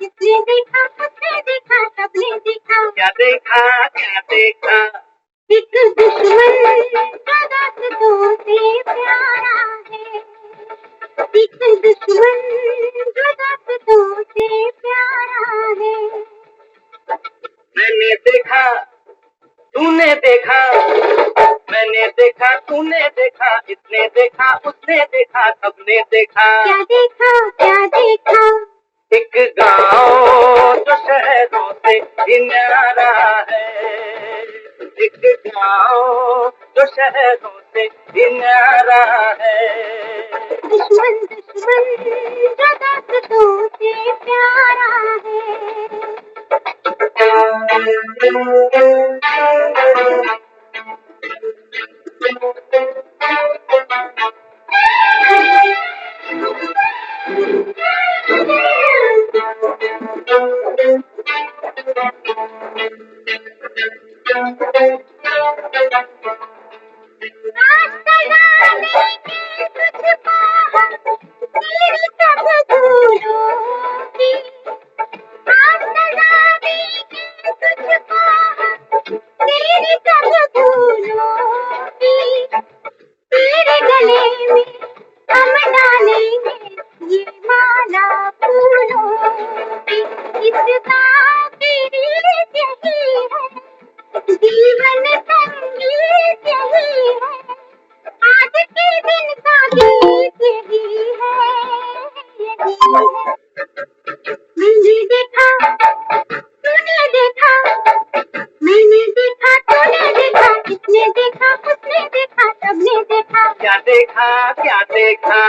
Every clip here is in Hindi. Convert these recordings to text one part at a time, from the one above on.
किसने देखा, उसने देखा, सबने देखा। क्या देखा, क्या देखा? एक दुश्मन जो दोस्तों से प्यारा है। एक दुश्मन जो दोस्तों से प्यारा है। मैंने देखा, तूने देखा, मैंने देखा, तूने देखा, इसने देखा, उसने देखा, सबने देखा। क्या देखा, क्या देखा? एक गाँव जो शहरों से भी न्यारा है। एक गाँव जो शहरों से भी न्यारा है। दुश्मन दुश्मन जो दोस्तों से प्यारा है। तेरे गले में हम डालेंगे ये माला फूलों की। इसका तेरी यही है, जीवन संगीत यही है। आज के दिन का गीत यही है, यही है। मैंने देखा, तूने देखा, मैंने देखा, तूने देखा, किसने देखा, उसने देखा, सबने देखा। क्या देखा, क्या देखा?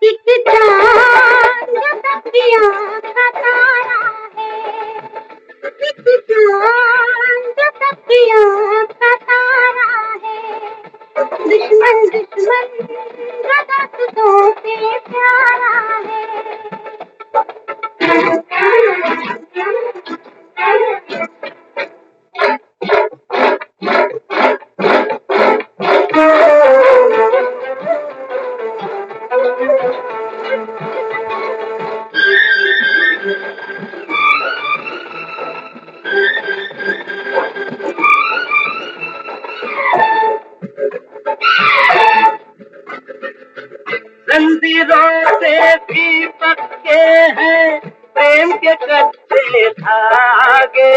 एक चांद जो तकिया का तारा है। एक चांद जो तकिया का तारा है। दुश्मन दुश्मन जो दोस्तों से प्यारा है। जंजीरों से भी पक्के हैं प्रेम के कच्चे धागे।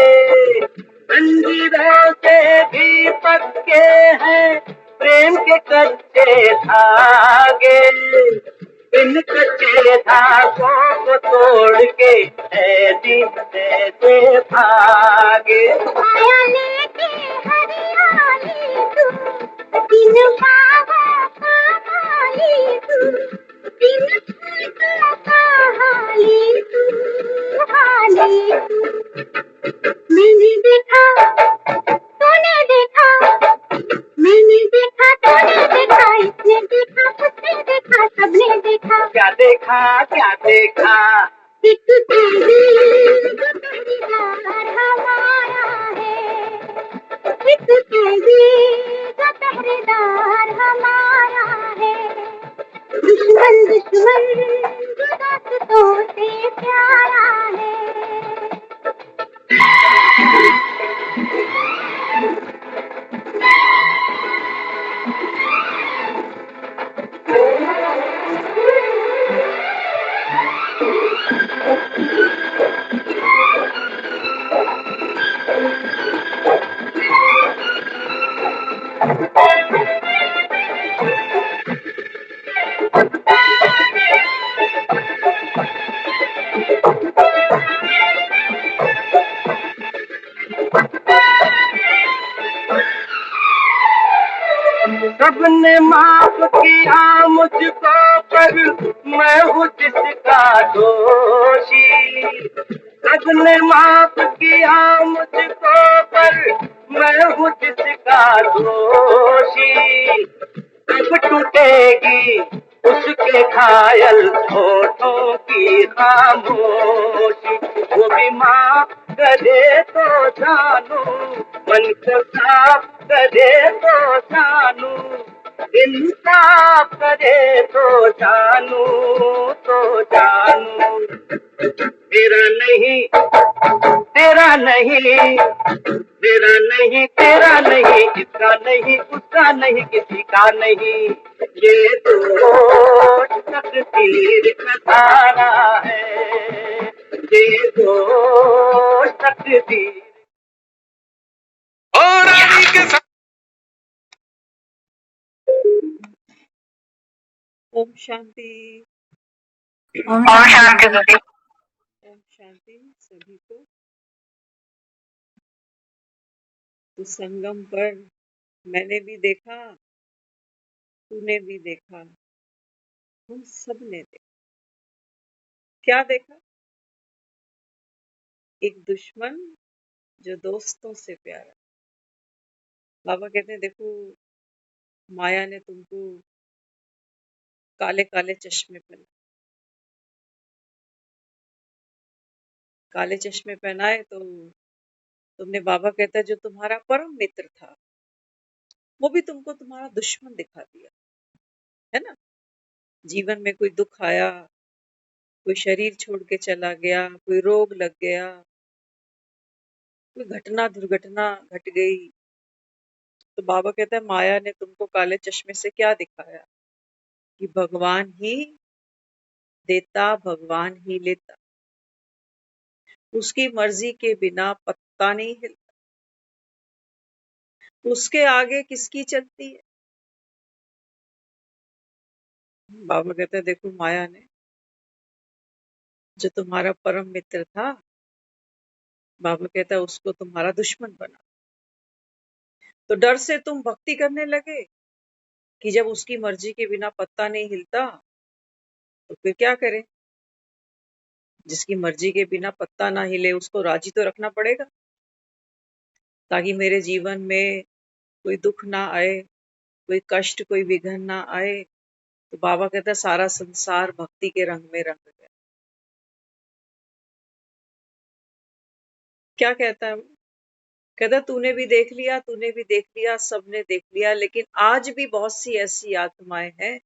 जंजीरों से भी पक्के हैं प्रेम के कच्चे धागे। इन कच्चे धागों को तोड़ के ऐसी से भागे। आया लेके हरियाली तू, दिन बाहों का माली तू, दिन फूलों का हाली तू, हाली तू। मैंने देखा, तूने देखा, मैंने देखा, तूने देखा, इसने देखा, उसने देखा, सबने देखा। क्या देखा, क्या देखा? एक कैदी जो पहरेदार हमारा है। एक कैदी जो पहरेदार हमारा है। दुश्मन दुश्मन जो दोस्तों से प्यारा है। सबने माफ किया मुझको पर मैं हूँ जिसका दोषी। सबने माफ किया मुझको पर मैं हूँ जिसका दोषी। कब टूटेगी उसके घायल होठों की खामोशी। वो भी माफ करे तो जानू, मन को साफ करे तो जानू, इंसाफ करे तो जानू, तो जानू। मेरा नहीं मेरा नहीं, मेरा नहीं, तेरा नहीं, इसका नहीं, उसका नहीं, किसी का नहीं, ये तो तकदीर का तारा है, ये तो तकदीर। और रानी के साथ ओम शांति। ओम और शांति। शांति। ओम शांति सभी को। तो संगम पर मैंने भी देखा, तूने भी देखा, हम सब ने देखा। क्या देखा? एक दुश्मन जो दोस्तों से प्यारा। बाबा कहते हैं देखो, माया ने तुमको काले काले चश्मे पहनाए, काले चश्मे पहनाए तो तुमने, बाबा कहता है जो तुम्हारा परम मित्र था वो भी तुमको तुम्हारा दुश्मन दिखा दिया, है ना। जीवन में कोई दुख आया, कोई शरीर छोड़ के चला गया, कोई रोग लग गया, कोई घटना दुर्घटना घट गई, तो बाबा कहता है माया ने तुमको काले चश्मे से क्या दिखाया कि भगवान ही देता, भगवान ही लेता, उसकी मर्जी के बिना पत्ता नहीं हिलता, उसके आगे किसकी चलती है। बाबा कहते हैं देखो, माया ने जो तुम्हारा परम मित्र था, बाबा कहता है उसको तुम्हारा दुश्मन बना। तो डर से तुम भक्ति करने लगे कि जब उसकी मर्जी के बिना पत्ता नहीं हिलता तो फिर क्या करें। जिसकी मर्जी के बिना पत्ता ना हिले उसको राजी तो रखना पड़ेगा, ताकि मेरे जीवन में कोई दुख ना आए, कोई कष्ट, कोई विघ्न ना आए। तो बाबा कहता है सारा संसार भक्ति के रंग में रंग गया। क्या कहता है वो? कहता तूने भी देख लिया, तूने भी देख लिया, सबने देख लिया, लेकिन आज भी बहुत सी ऐसी आत्माएं हैं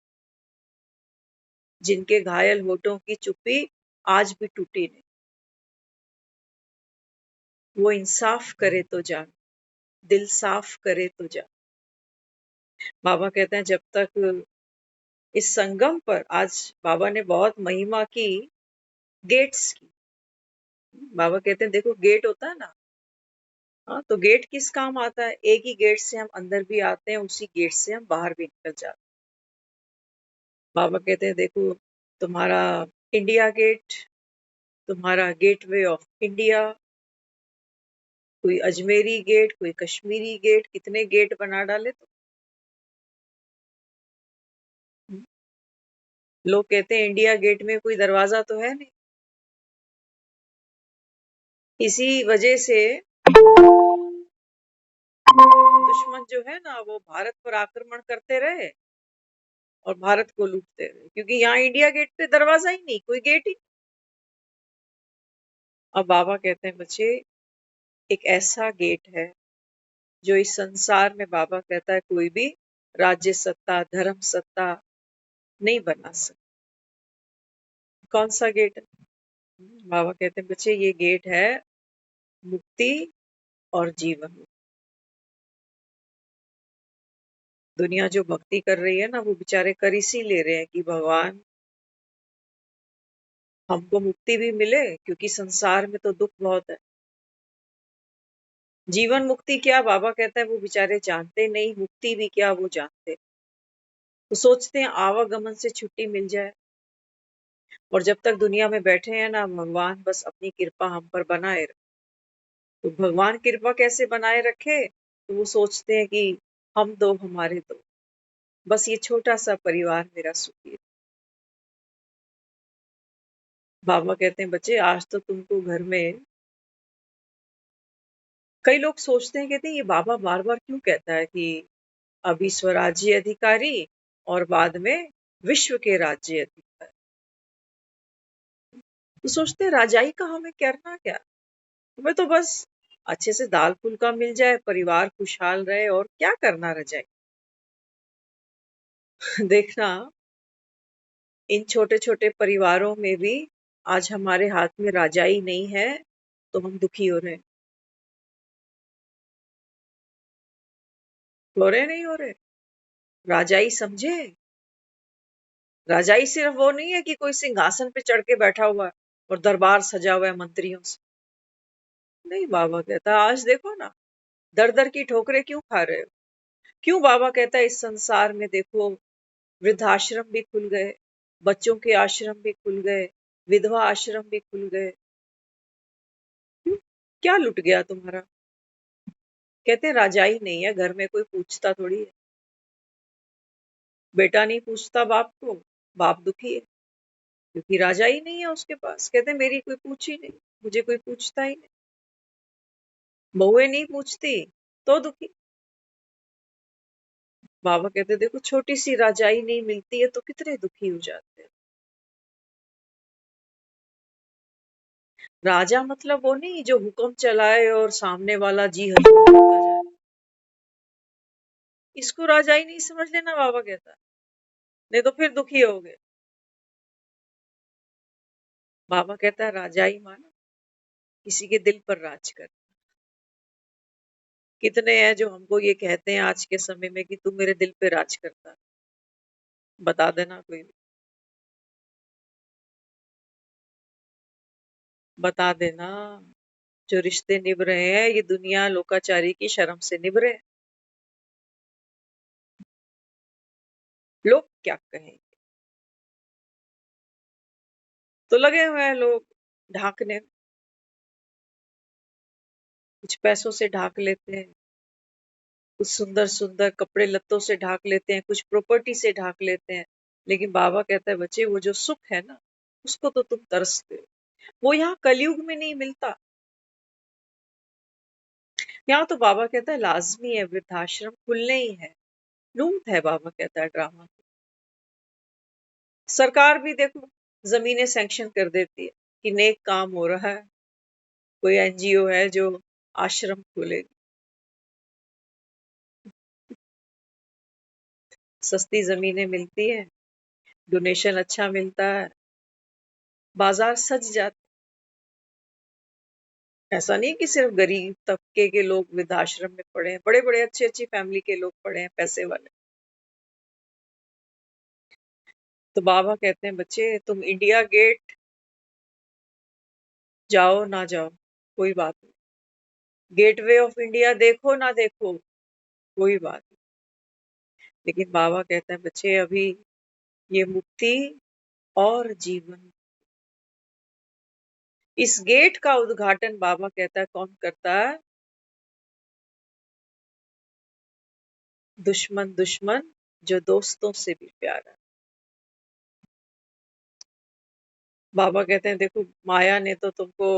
जिनके घायल होठों की चुप्पी आज भी टूटी नहीं। वो इंसाफ करे तो जान, दिल साफ करे तो जान। बाबा कहते हैं जब तक इस संगम पर, आज बाबा ने बहुत महिमा की गेट्स की। बाबा कहते हैं देखो, गेट होता है ना, हाँ, तो गेट किस काम आता है? एक ही गेट से हम अंदर भी आते हैं, उसी गेट से हम बाहर भी निकल जाते हैं। बाबा कहते हैं देखो, तुम्हारा इंडिया गेट, तुम्हारा गेटवे ऑफ इंडिया, कोई अजमेरी गेट, कोई कश्मीरी गेट, कितने गेट बना डाले। तो लोग कहते हैं इंडिया गेट में कोई दरवाजा तो है नहीं। इसी वजह से दुश्मन जो है ना, वो भारत पर आक्रमण करते रहे और भारत को लूटते रहे, क्योंकि यहाँ इंडिया गेट पे दरवाजा ही नहीं, कोई गेट ही। अब बाबा कहते हैं बच्चे, एक ऐसा गेट है जो इस संसार में, बाबा कहता है कोई भी राज्य सत्ता, धर्म सत्ता नहीं बना सकता। कौन सा गेट है? बाबा कहते हैं बच्चे, ये गेट है मुक्ति और जीवन। दुनिया जो भक्ति कर रही है ना, वो बेचारे कर इसी ले रहे हैं कि भगवान हमको मुक्ति भी मिले, क्योंकि संसार में तो दुख बहुत है। जीवन मुक्ति क्या, बाबा कहता है वो बेचारे जानते नहीं, मुक्ति भी क्या वो जानते। तो सोचते हैं आवागमन से छुट्टी मिल जाए, और जब तक दुनिया में बैठे हैं ना, भगवान बस अपनी कृपा हम पर बनाए रखे। तो भगवान कृपा कैसे बनाए रखे? तो वो सोचते हैं कि हम दो, हमारे दो, बस ये छोटा सा परिवार मेरा सुखी है। बाबा कहते हैं बच्चे, आज तो तुमको घर में, कई लोग सोचते हैं, कहते हैं ये बाबा बार बार क्यों कहता है कि अभी स्वराज्य अधिकारी और बाद में विश्व के राज्य अधिकारी। तो सोचते हैं राजाई का हमें करना क्या, हमें तो बस अच्छे से दाल फुल्का मिल जाए, परिवार खुशहाल रहे, और क्या करना रजाई। देखना, इन छोटे छोटे परिवारों में भी आज हमारे हाथ में राजाई नहीं है, तो हम दुखी हो रहे हैं। हो रहे नहीं हो रहे? राजाई समझे? राजाई सिर्फ वो नहीं है कि कोई सिंहासन पे चढ़ के बैठा हुआ है और दरबार सजा हुआ है मंत्रियों से। नहीं, बाबा कहता है आज देखो ना, दर दर की ठोकरें क्यों खा रहे हो? क्यों? बाबा कहता है इस संसार में देखो, वृद्धाश्रम भी खुल गए, बच्चों के आश्रम भी खुल गए, विधवा आश्रम भी खुल गए। क्यों? क्या लुट गया तुम्हारा? कहते हैं राजाई नहीं है, घर में कोई पूछता थोड़ी है। बेटा नहीं पूछता बाप को, बाप दुखी है क्योंकि राजाई नहीं है उसके पास। कहते हैं मेरी कोई पूछ ही नहीं, मुझे कोई पूछता ही नहीं। बहुएं नहीं पूछती तो दुखी। बाबा कहते देखो, छोटी सी राजाई नहीं मिलती है तो कितने दुखी हो जाते हैं। राजा मतलब वो नहीं जो हुक्म चलाए और सामने वाला जी हजूर करता जाए। इसको राजाई नहीं समझ लेना, बाबा कहता, नहीं तो फिर दुखी होगे। बाबा कहता है राजाई मानो किसी के दिल पर राज कर। कितने हैं जो हमको ये कहते हैं आज के समय में कि तू मेरे दिल पे राज करता है? बता देना कोई, बता देना। जो रिश्ते निभ रहे हैं ये दुनिया लोकाचारी की शर्म से निभ रहे हैं। लोग क्या कहेंगे? तो लगे हुए हैं लोग ढांकने, कुछ पैसों से ढाक लेते हैं, कुछ सुंदर सुंदर कपड़े लत्तों से ढाक लेते हैं, कुछ प्रॉपर्टी से ढाक लेते हैं। लेकिन बाबा कहता है बच्चे, वो जो सुख है ना, उसको तो तुम तरसते हो। वो यहाँ कलयुग में नहीं मिलता। यहाँ तो बाबा कहता है लाजमी है, वृद्धाश्रम खुलने ही है। लूट है, बाबा कहता है, ड्रामा। सरकार भी देखो जमीनें सैंक्शन कर देती है कि नेक काम हो रहा है, कोई एनजीओ है जो आश्रम खोलेगी। सस्ती जमीनें मिलती है, डोनेशन अच्छा मिलता है, बाजार सज जाता। ऐसा नहीं कि सिर्फ गरीब तबके के लोग वृद्धाश्रम में पड़े हैं, बड़े बड़े अच्छी अच्छी फैमिली के लोग पड़े हैं, पैसे वाले। तो बाबा कहते हैं बच्चे, तुम इंडिया गेट जाओ ना जाओ कोई बात नहीं, गेटवे ऑफ इंडिया देखो ना देखो कोई बात नहीं, लेकिन बाबा कहते हैं बच्चे अभी ये मुक्ति और जीवन, इस गेट का उद्घाटन बाबा कहता है कौन करता है? दुश्मन दुश्मन जो दोस्तों से भी प्यारा। बाबा कहते हैं देखो, माया ने तो तुमको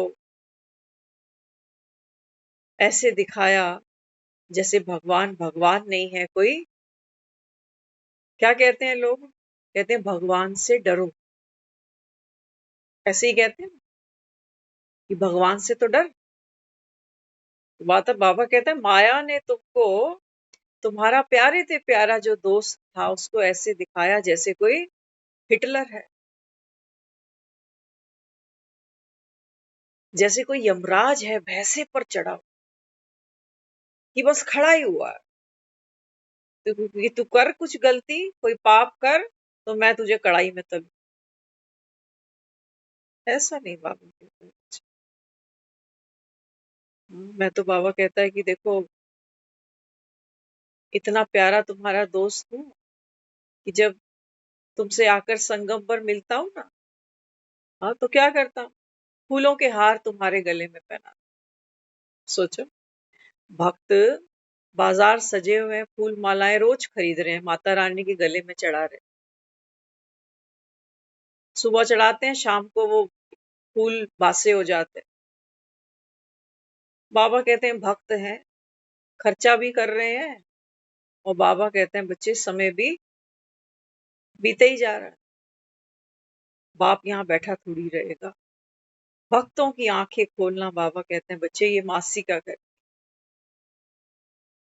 ऐसे दिखाया जैसे भगवान भगवान नहीं है कोई। क्या कहते हैं लोग? कहते हैं भगवान से डरो। ऐसे ही कहते हैं कि भगवान से तो डर। बात बाबा कहते हैं माया ने तुमको तुम्हारा प्यारे थे प्यारा जो दोस्त था उसको ऐसे दिखाया जैसे कोई हिटलर है, जैसे कोई यमराज है भैंसे पर चढ़ा कि बस खड़ा ही हुआ है। तू कर कुछ गलती, कोई पाप कर तो मैं तुझे कड़ाई में तल। ऐसा नहीं बाबा कहता है। मैं तो बाबा कहता है कि देखो, इतना प्यारा तुम्हारा दोस्त हूँ कि जब तुमसे आकर संगम पर मिलता हूँ ना, हाँ तो क्या करता हूँ, फूलों के हार तुम्हारे गले में पहना। सोचो, भक्त बाजार सजे हुए हैं, फूल मालाएं रोज खरीद रहे हैं, माता रानी के गले में चढ़ा रहे हैं। सुबह चढ़ाते हैं, शाम को वो फूल बासे हो जाते हैं। बाबा कहते हैं भक्त हैं, खर्चा भी कर रहे हैं, और बाबा कहते हैं बच्चे समय भी बीते ही जा रहा है। बाप यहाँ बैठा थोड़ी रहेगा। भक्तों की आंखें खोलना, बाबा कहते हैं बच्चे, ये मासी का कर,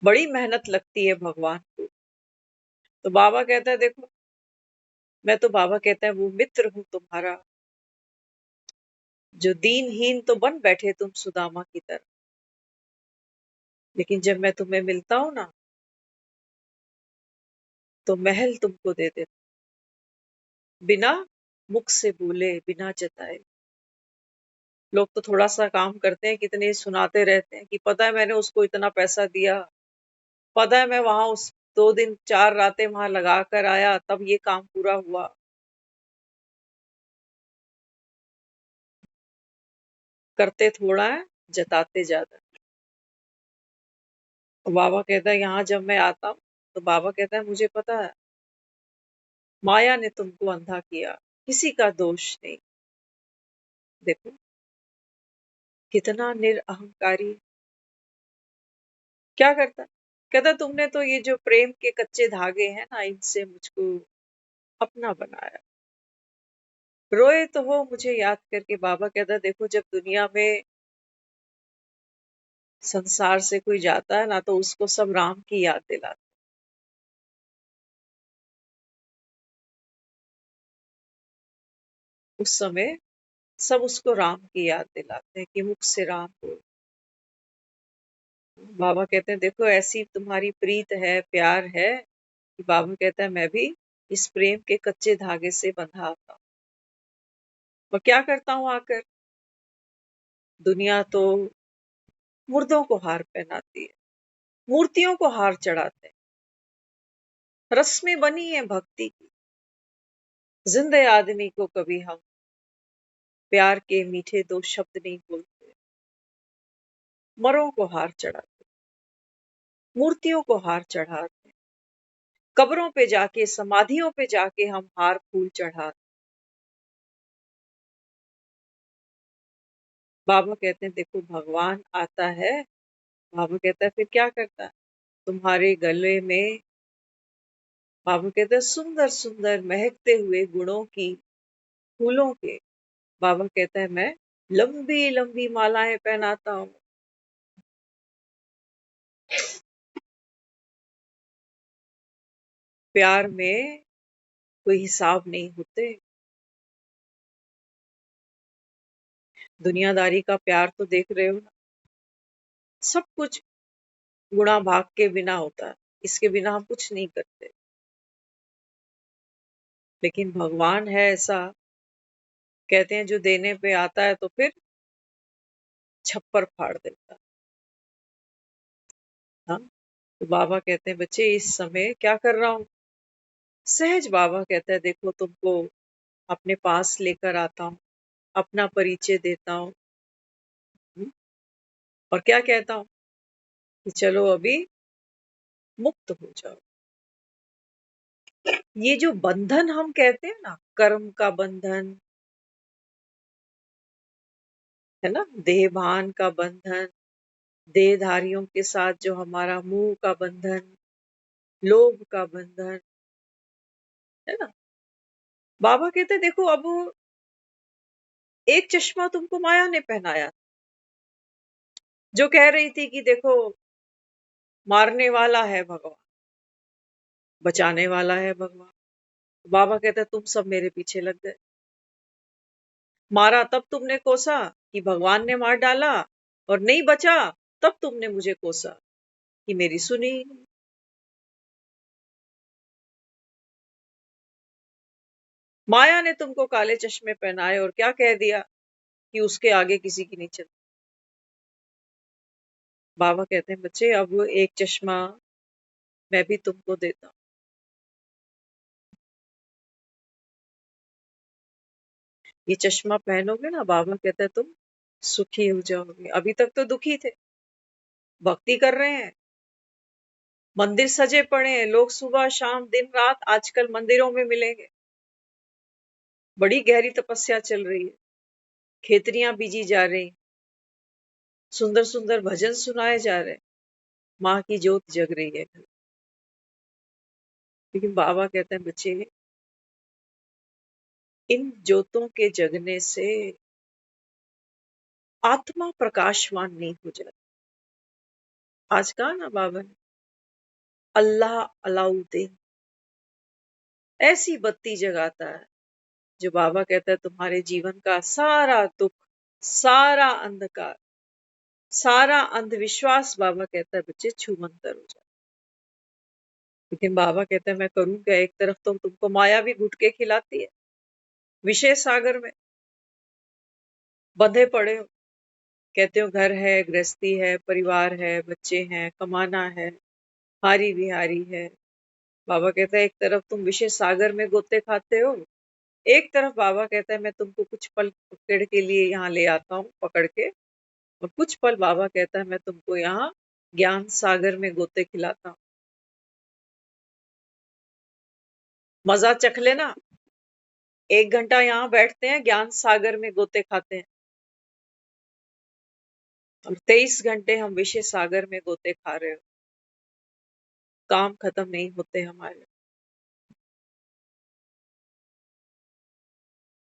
बड़ी मेहनत लगती है भगवान को। तो बाबा कहता है देखो, मैं तो बाबा कहता है वो मित्र हूं तुम्हारा जो दीनहीन तो बन बैठे तुम सुदामा की तरह, लेकिन जब मैं तुम्हें मिलता हूं ना तो महल तुमको दे देता, बिना मुख से बोले, बिना जताए। लोग तो थोड़ा सा काम करते हैं, कितने सुनाते रहते हैं कि पता है मैंने उसको इतना पैसा दिया, पता है मैं वहां उस 2 दिन 4 रातें वहां लगा कर आया, तब ये काम पूरा हुआ। करते थोड़ा है, जताते ज्यादा। और बाबा कहता है यहाँ जब मैं आता हूँ तो बाबा कहता है मुझे पता है माया ने तुमको अंधा किया, किसी का दोष नहीं। देखो कितना निरअहंकारी, क्या करता है? कहता तुमने तो ये जो प्रेम के कच्चे धागे हैं ना, इनसे मुझको अपना बनाया। रोए तो वो मुझे याद करके। बाबा कहता देखो जब दुनिया में संसार से कोई जाता है ना तो उसको सब राम की याद दिलाते। उस समय सब उसको राम की याद दिलाते हैं कि मुख से राम बोल। बाबा कहते हैं देखो ऐसी तुम्हारी प्रीत है, प्यार है कि बाबा कहता है मैं भी इस प्रेम के कच्चे धागे से बंधा आता हूँ। और क्या करता हूँ आकर? दुनिया तो मुर्दों को हार पहनाती है, मूर्तियों को हार चढ़ाते हैं। रस्में बनी है भक्ति की, जिंदे आदमी को कभी हम प्यार के मीठे 2 शब्द नहीं बोलते। मरों को हार चढ़ाते, मूर्तियों को हार चढ़ाते, कब्रों पे जाके, समाधियों पे जाके हम हार फूल चढ़ाते। बाबा कहते हैं देखो भगवान आता है, बाबा कहता है फिर क्या करता है? तुम्हारे गले में, बाबा कहते हैं सुंदर सुंदर महकते हुए गुणों की, फूलों के, बाबा कहता है मैं लंबी लंबी मालाएं पहनाता हूँ। प्यार में कोई हिसाब नहीं होते। दुनियादारी का प्यार तो देख रहे हो ना, सब कुछ गुणा भाग के बिना होता है, इसके बिना हम कुछ नहीं करते। लेकिन भगवान है ऐसा, कहते हैं जो देने पे आता है तो फिर छप्पर फाड़ देता है। हाँ, तो बाबा कहते हैं बच्चे इस समय क्या कर रहा हूँ? सहज बाबा कहता है देखो तुमको अपने पास लेकर आता हूँ, अपना परिचय देता हूँ। और क्या कहता हूँ कि चलो अभी मुक्त हो जाओ। ये जो बंधन हम कहते हैं ना, कर्म का बंधन है ना, देहभान का बंधन, देहधारियों के साथ जो हमारा मुंह का बंधन, लोभ का बंधन, है ना। बाबा कहते देखो अब एक चश्मा तुमको माया ने पहनाया, जो कह रही थी कि देखो मारने वाला है भगवान, बचाने वाला है भगवान। बाबा कहता तुम सब मेरे पीछे लग गए। मारा तब तुमने कोसा कि भगवान ने मार डाला, और नहीं बचा तब तुमने मुझे कोसा कि मेरी सुनी। माया ने तुमको काले चश्मे पहनाए और क्या कह दिया कि उसके आगे किसी की नहीं चलती। बाबा कहते हैं बच्चे अब एक चश्मा मैं भी तुमको देता हूं। ये चश्मा पहनोगे ना, बाबा कहते हैं तुम सुखी हो जाओगे। अभी तक तो दुखी थे, भक्ति कर रहे हैं, मंदिर सजे पड़े हैं, लोग सुबह शाम दिन रात आजकल मंदिरों में मिलेंगे। बड़ी गहरी तपस्या चल रही है, खेतरियां बीजी जा रही, सुंदर सुंदर भजन सुनाए जा रहे, माँ की जोत जग रही है। लेकिन बाबा कहते हैं बच्चे इन ज्योतों के जगने से आत्मा प्रकाशवान नहीं हो जाती। आज कहा ना बाबा ने, अल्लाह अलाउद्दीन ऐसी बत्ती जगाता है जो बाबा कहता है तुम्हारे जीवन का सारा दुख सारा अंधकार, सारा अंधविश्वास बाबा कहता है बच्चे छूमंतर हो जाए। लेकिन बाबा कहता है मैं करूं क्या, एक तरफ तो तुमको माया भी घुट के खिलाती है, विषय सागर में बंधे पड़े हो, कहते हो घर है, गृहस्थी है, परिवार है, बच्चे हैं, कमाना है, हारी बिहारी है। बाबा कहता है एक तरफ तुम विषय सागर में गोते खाते हो, एक तरफ बाबा कहता है मैं तुमको कुछ पल पकड़ के लिए यहाँ ले आता हूँ पकड़ के, और कुछ पल बाबा कहता है मैं तुमको यहाँ ज्ञान सागर में गोते खिलाता हूँ। मजा चख लेना, 1 घंटा यहाँ बैठते हैं ज्ञान सागर में गोते खाते हैं, और 23 घंटे हम विषय सागर में गोते खा रहे हो, काम खत्म नहीं होते हमारे।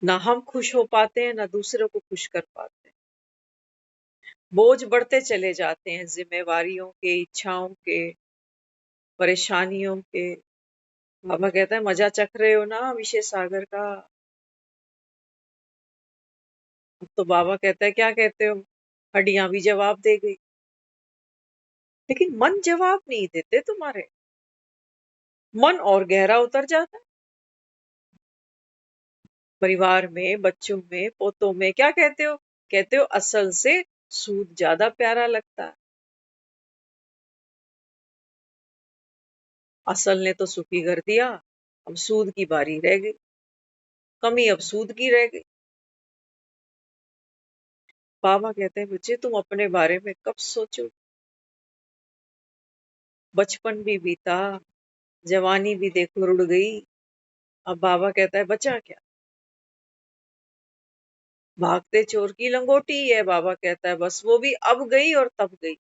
ना हम खुश हो पाते हैं, ना दूसरों को खुश कर पाते हैं। बोझ बढ़ते चले जाते हैं, जिम्मेवारियों के, इच्छाओं के, परेशानियों के। बाबा कहता है मजा चख रहे हो ना विषय सागर का। तो बाबा कहता है क्या कहते हो, हड्डियां भी जवाब दे गई, लेकिन मन जवाब नहीं देते तुम्हारे, मन और गहरा उतर जाता है। परिवार में, बच्चों में, पोतों में क्या कहते हो, कहते हो असल से सूद ज्यादा प्यारा लगता है। असल ने तो सुखी कर दिया, अब सूद की बारी रह गई, कमी अब सूद की रह गई। बाबा कहते हैं बच्चे तुम अपने बारे में कब सोचो, बचपन भी बीता, जवानी भी देखो रुड़ गई, अब बाबा कहता है बचा क्या, भागते चोर की लंगोटी ही है। बाबा कहता है बस वो भी अब गई और तब गई।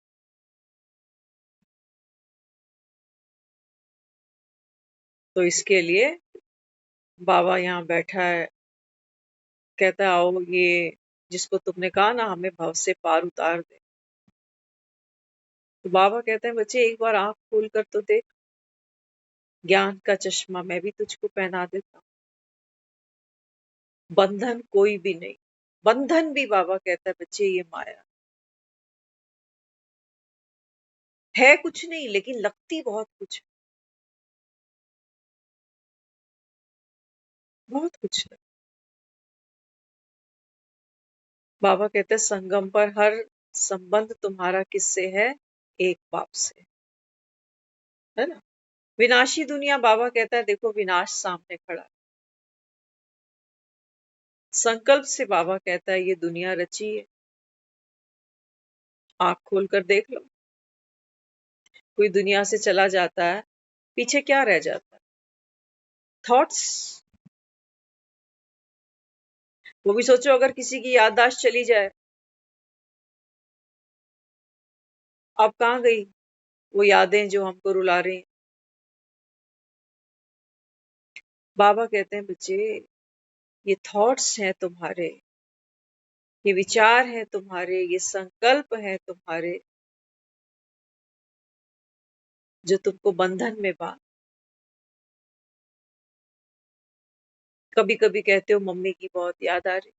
तो इसके लिए बाबा यहाँ बैठा है, कहता है आओ ये जिसको तुमने कहा ना हमें भव से पार उतार दे। तो बाबा कहते हैं बच्चे एक बार आंख खोल कर तो देख, ज्ञान का चश्मा मैं भी तुझको पहना देता हूँ। बंधन कोई भी नहीं, बंधन भी बाबा कहता है बच्चे ये माया है कुछ नहीं, लेकिन लगती बहुत कुछ है, बहुत कुछ है। बाबा कहते हैं संगम पर हर संबंध तुम्हारा किससे है, एक बाप से, है ना। विनाशी दुनिया, बाबा कहता है देखो विनाश सामने खड़ा है। संकल्प से बाबा कहता है ये दुनिया रची है, आंख खोल कर देख लो। कोई दुनिया से चला जाता है, पीछे क्या रह जाता है, थॉट्स। वो भी सोचो अगर किसी की याददाश्त चली जाए, अब कहाँ गई वो यादें जो हमको रुला रही हैं। बाबा कहते हैं बच्चे ये थॉट्स हैं तुम्हारे, ये विचार हैं तुम्हारे, ये संकल्प हैं तुम्हारे, जो तुमको बंधन में बांध। कभी कभी कहते हो मम्मी की बहुत याद आ रही,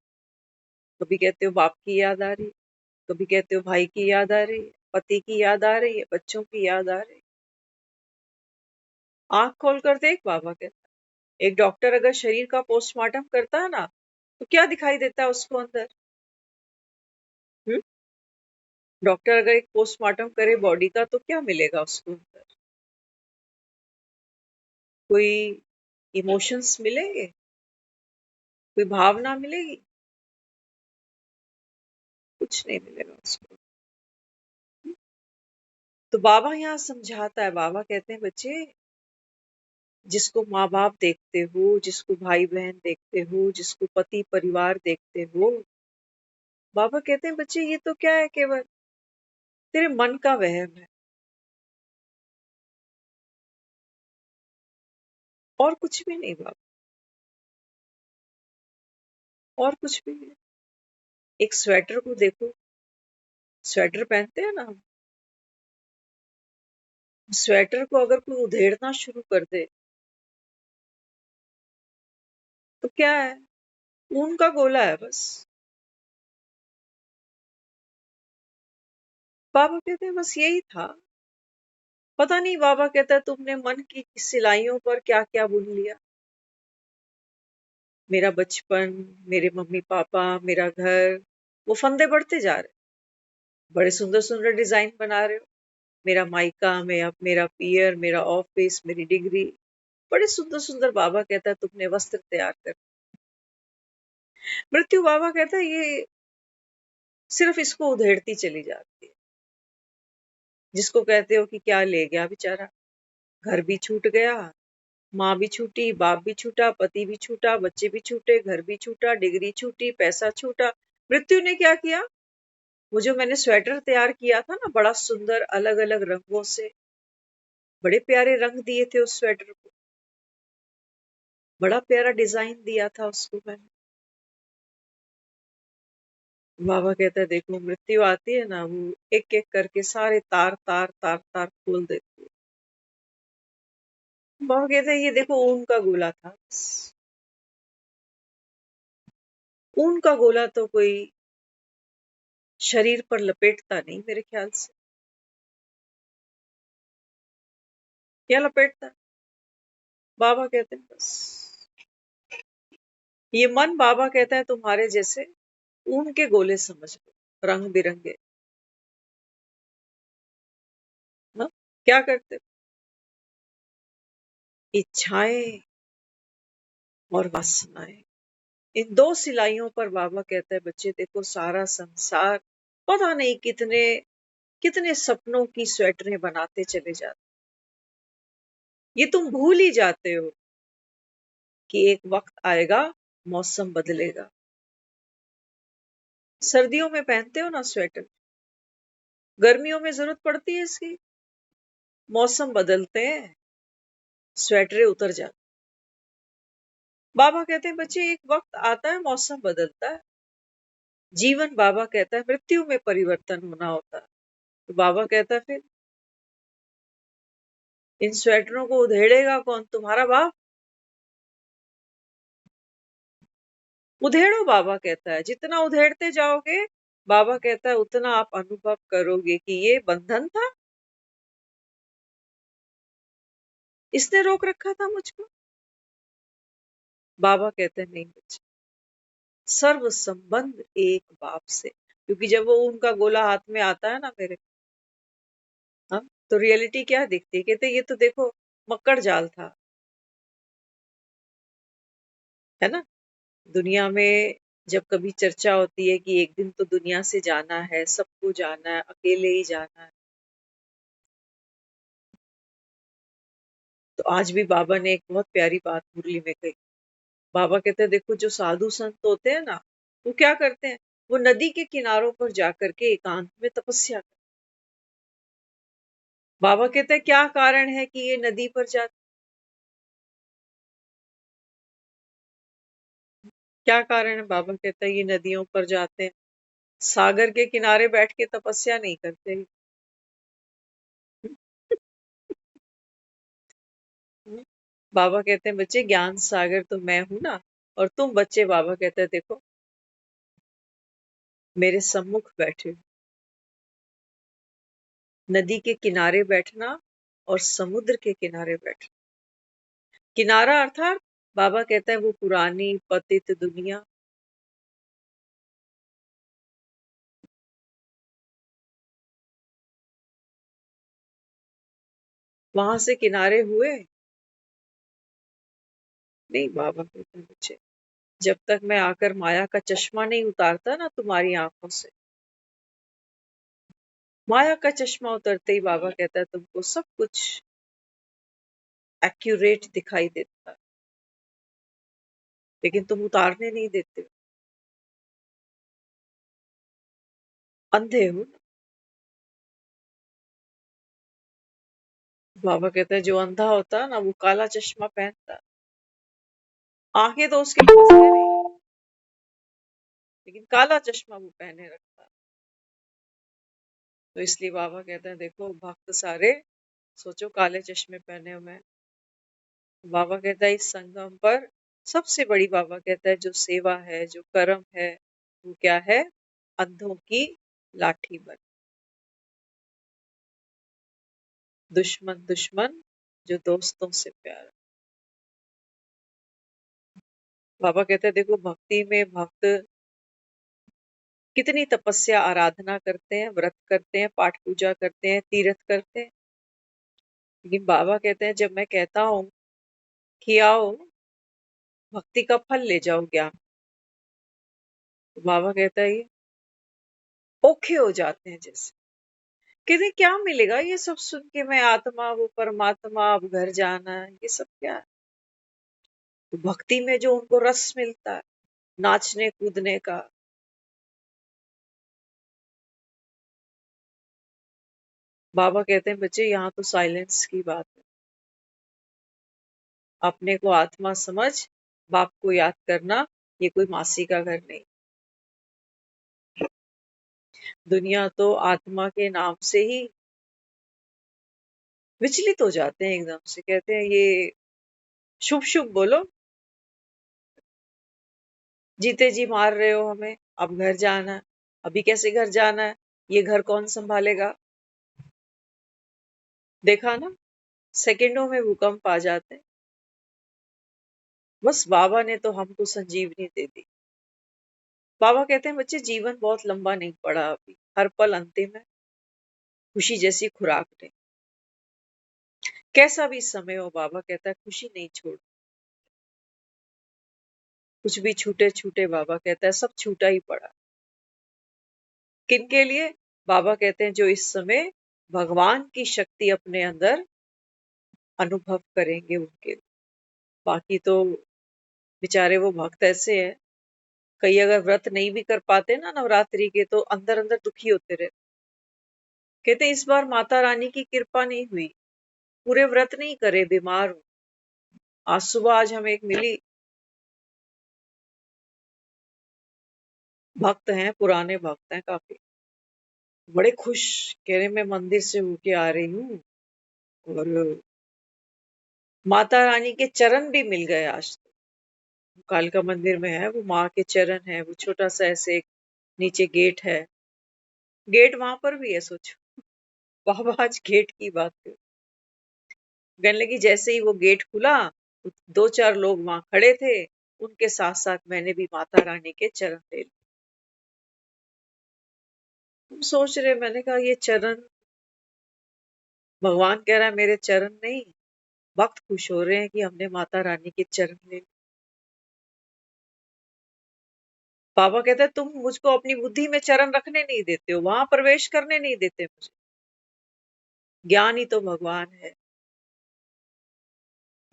कभी कहते हो बाप की याद आ रही, कभी कहते हो भाई की याद आ रही है, पति की याद आ रही है, बच्चों की याद आ रही है। आंख खोल कर देख, बाबा कहता है। एक डॉक्टर अगर शरीर का पोस्टमार्टम करता है ना, तो क्या दिखाई देता है उसको अंदर। हम्म? डॉक्टर अगर एक पोस्टमार्टम करे बॉडी का, तो क्या मिलेगा उसको अंदर, कोई इमोशंस मिलेंगे, कोई भावना मिलेगी, कुछ नहीं मिलेगा उसको। तो बाबा यहाँ समझाता है, बाबा कहते हैं बच्चे जिसको माँ बाप देखते हो, जिसको भाई बहन देखते हो, जिसको पति परिवार देखते हो, बाबा कहते हैं बच्चे ये तो क्या है, केवल तेरे मन का वहम है, और कुछ भी नहीं बाबा, और कुछ भी नहीं। एक स्वेटर को देखो, स्वेटर पहनते हैं ना हम, स्वेटर को अगर कोई उधेड़ना शुरू कर दे तो क्या है, ऊन का गोला है बस, बाबा कहते हैं बस यही था। पता नहीं, बाबा कहता है तुमने मन की सिलाइयों पर क्या क्या बुन लिया। मेरा बचपन, मेरे मम्मी पापा, मेरा घर, वो फंदे बढ़ते जा रहे। बड़े सुंदर सुंदर डिजाइन बना रहे हो। मेरा मायका, मेरा पियर, मेरा ऑफिस, मेरी डिग्री, बड़े सुंदर सुंदर। बाबा कहता है तुमने वस्त्र तैयार कर। मृत्यु बाबा कहता है ये सिर्फ इसको उधेड़ती चली जाती है। जिसको कहते हो कि क्या ले गया बेचारा, घर भी छूट गया, माँ भी छूटी, बाप भी छूटा, पति भी छूटा, बच्चे भी छूटे, घर भी छूटा, डिग्री छूटी, पैसा छूटा। मृत्यु ने क्या किया, वो जो मैंने स्वेटर तैयार किया था ना, बड़ा सुंदर अलग अलग रंगों से, बड़े प्यारे रंग दिए थे उस स्वेटर को, बड़ा प्यारा डिजाइन दिया था उसको मैंने। बाबा कहता है देखो मृत्यु आती है ना, वो एक एक करके सारे तार तार तार तार खोल देती है। बाबा कहते हैं ये देखो ऊन का गोला था, ऊन का गोला तो कोई शरीर पर लपेटता नहीं मेरे ख्याल से। क्या लपेटता? बाबा कहते हैं बस ये मन, बाबा कहता है तुम्हारे जैसे ऊन के गोले समझ लो, रंग बिरंगे। ना क्या करते? इच्छाएं और वासनाएं, इन दो सिलाइयों पर बाबा कहता है बच्चे देखो सारा संसार पता नहीं कितने कितने सपनों की स्वेटरें बनाते चले जाते। ये तुम भूल ही जाते हो कि एक वक्त आएगा, मौसम बदलेगा। सर्दियों में पहनते हो ना स्वेटर, गर्मियों में जरूरत पड़ती है इसकी, मौसम बदलते हैं, स्वेटरें उतर जाती। बाबा कहते हैं बच्चे एक वक्त आता है, मौसम बदलता है, जीवन, बाबा कहता है मृत्यु में परिवर्तन होना होता है। तो बाबा कहता है फिर इन स्वेटरों को उधेड़ेगा कौन? तुम्हारा बाप। उधेड़ो, बाबा कहता है जितना उधेड़ते जाओगे, बाबा कहता है उतना आप अनुभव करोगे कि ये बंधन था, इसने रोक रखा था मुझको। बाबा कहते हैं नहीं बच्चे, सर्व संबंध एक बाप से। क्योंकि जब वो उनका गोला हाथ में आता है ना मेरे, हाँ, तो रियलिटी क्या दिखती है? कहते ये तो देखो मक्कड़ जाल था, है ना। दुनिया में जब कभी चर्चा होती है कि एक दिन तो दुनिया से जाना है, सबको जाना है, अकेले ही जाना है, तो आज भी बाबा ने एक बहुत प्यारी बात मुरली में कही। बाबा कहते हैं देखो जो साधु संत होते हैं ना, वो क्या करते हैं, वो नदी के किनारों पर जाकर के एकांत में तपस्या करते। बाबा कहते हैं क्या कारण है कि ये नदी पर जाते? क्या कारण है? बाबा कहता है ये नदियों पर जाते हैं, सागर के किनारे बैठ के तपस्या नहीं करते। बाबा कहते हैं बच्चे ज्ञान सागर तो मैं हूं ना, और तुम बच्चे, बाबा कहते हैं देखो मेरे सम्मुख बैठे हो। नदी के किनारे बैठना और समुद्र के किनारे बैठना। किनारा अर्थात बाबा कहता है वो पुरानी पतित दुनिया, वहां से किनारे हुए नहीं। बाबा कहते हैं बच्चे जब तक मैं आकर माया का चश्मा नहीं उतारता ना तुम्हारी आंखों से, माया का चश्मा उतरते ही बाबा कहता है तुमको सब कुछ एक्यूरेट दिखाई देता है, लेकिन तुम उतारने नहीं देते हो, अंधे हो ना। बाबा कहता है जो अंधा होता है ना वो काला चश्मा पहनता है, आंखें तो उसके पास है नहीं, लेकिन काला चश्मा वो पहने रखता है। तो इसलिए बाबा कहते हैं देखो भक्त सारे सोचो काले चश्मे पहने हुए हैं। बाबा कहता है इस संगम पर सबसे बड़ी, बाबा कहता है जो सेवा है, जो कर्म है, वो क्या है? अंधों की लाठी बन। दुश्मन दुश्मन जो दोस्तों से प्यारा। बाबा कहते हैं देखो भक्ति में भक्त कितनी तपस्या आराधना करते हैं, व्रत करते हैं, पाठ पूजा करते हैं, तीर्थ करते हैं, लेकिन बाबा कहते हैं जब मैं कहता हूँ कि आओ भक्ति का फल ले जाओ ज्ञान, तो बाबा कहता है ये ओखे हो जाते हैं जैसे। कहते हैं, क्या मिलेगा ये सब सुन के, मैं आत्मा वो परमात्मा अब घर जाना है, ये सब क्या है? तो भक्ति में जो उनको रस मिलता है नाचने कूदने का, बाबा कहते हैं बच्चे यहाँ तो साइलेंस की बात है। अपने को आत्मा समझ, बाप को याद करना, ये कोई मासी का घर नहीं। दुनिया तो आत्मा के नाम से ही विचलित हो जाते हैं एकदम से, कहते हैं ये शुभ शुभ बोलो, जीते जी मार रहे हो हमें, अब घर जाना है, अभी कैसे घर जाना है, ये घर कौन संभालेगा। देखा ना, सेकंडों में भूकंप आ जाते हैं। बस बाबा ने तो हमको संजीवनी दे दी। बाबा कहते हैं बच्चे जीवन बहुत लंबा नहीं पड़ा, अभी हर पल अंतिम है, खुशी जैसी खुराक नहीं। कैसा भी समय हो बाबा कहता है खुशी नहीं छोड़, कुछ भी छूटे छूटे, बाबा कहता है सब छूटा ही पड़ा। किन के लिए? बाबा कहते हैं जो इस समय भगवान की शक्ति अपने अंदर अनुभव करेंगे उनके लिए। बाकी तो बेचारे वो भक्त ऐसे हैं, कई अगर व्रत नहीं भी कर पाते ना नवरात्रि के, तो अंदर अंदर दुखी होते रहते। कहते इस बार माता रानी की कृपा नहीं हुई, पूरे व्रत नहीं करे, बीमार हूं। आज सुबह आज हमें एक मिली, भक्त हैं, पुराने भक्त हैं काफी, बड़े खुश, कह रहे मैं मंदिर से होके आ रही हूँ और माता रानी के चरण भी मिल गए आज तो। कालका मंदिर में है वो, माँ के चरण है, वो छोटा सा ऐसे एक नीचे गेट है, गेट वहां पर भी है सोचो। बाबा आज गेट की बात कर, कहने लगी जैसे ही वो गेट खुला तो दो चार लोग वहां खड़े थे, उनके साथ साथ मैंने भी माता रानी के चरण ले लिए। हम सोच रहे, मैंने कहा ये चरण, भगवान कह रहा है मेरे चरण नहीं, भक्त खुश हो रहे हैं कि हमने माता रानी के चरण ले लिए। बाबा कहते हैं तुम मुझको अपनी बुद्धि में चरण रखने नहीं देते हो, वहां प्रवेश करने नहीं देते मुझे, ज्ञान ही तो भगवान है।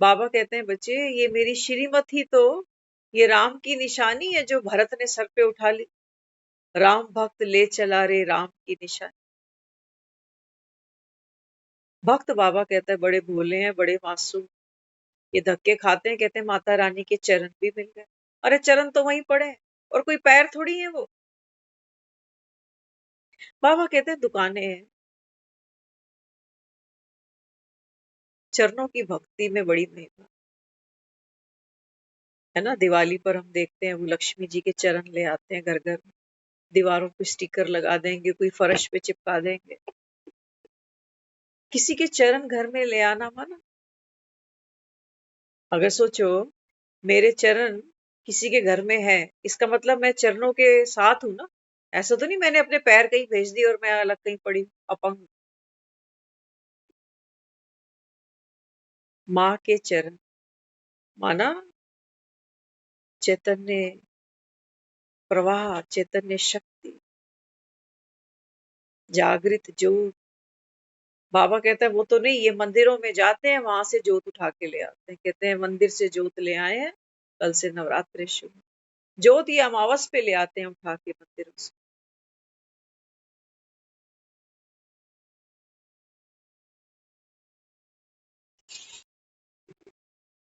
बाबा कहते हैं बच्चे ये मेरी श्रीमत ही तो, ये राम की निशानी है जो भरत ने सर पे उठा ली, राम भक्त ले चला रे राम की निशानी। भक्त बाबा कहता है बड़े भोले हैं, बड़े मासूम, ये धक्के खाते हैं, कहते हैं माता रानी के चरण भी मिल गए। अरे चरण तो वहीं पड़े हैं, और कोई पैर थोड़ी है वो। बाबा कहते हैं दुकानें हैं, चरणों की भक्ति में बड़ी महिमा है ना। दिवाली पर हम देखते हैं वो लक्ष्मी जी के चरण ले आते हैं घर घर, दीवारों पे स्टिकर लगा देंगे, कोई फर्श पे चिपका देंगे। किसी के चरण घर में ले आना माना, अगर सोचो मेरे चरण किसी के घर में है, इसका मतलब मैं चरणों के साथ हूं ना। ऐसा तो नहीं मैंने अपने पैर कहीं भेज दिए और मैं अलग कहीं पड़ी हूं, अपंग। माँ के चरण माना चैतन्य प्रवाह, चैतन्य शक्ति, जागृत ज्योत। बाबा कहता है वो तो नहीं, ये मंदिरों में जाते हैं वहां से जोत उठा के ले आते हैं, कहते हैं मंदिर से जोत ले आए हैं, कल से नवरात्रि शुरू। जोत ये अमावस पे ले आते हैं उठा के मंदिरों से।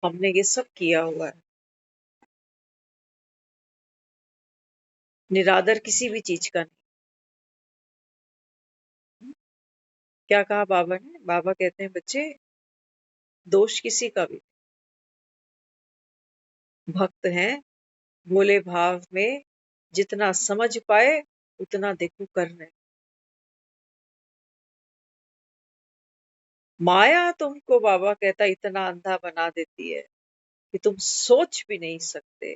हमने ये सब किया हुआ है, निरादर किसी भी चीज का नहीं। क्या कहा बाबा ने? बाबा कहते हैं बच्चे दोष किसी का भी नहीं। भक्त हैं भोले भाव में, जितना समझ पाए उतना देखो कर रहे हैं। माया तुमको बाबा कहता इतना अंधा बना देती है कि तुम सोच भी नहीं सकते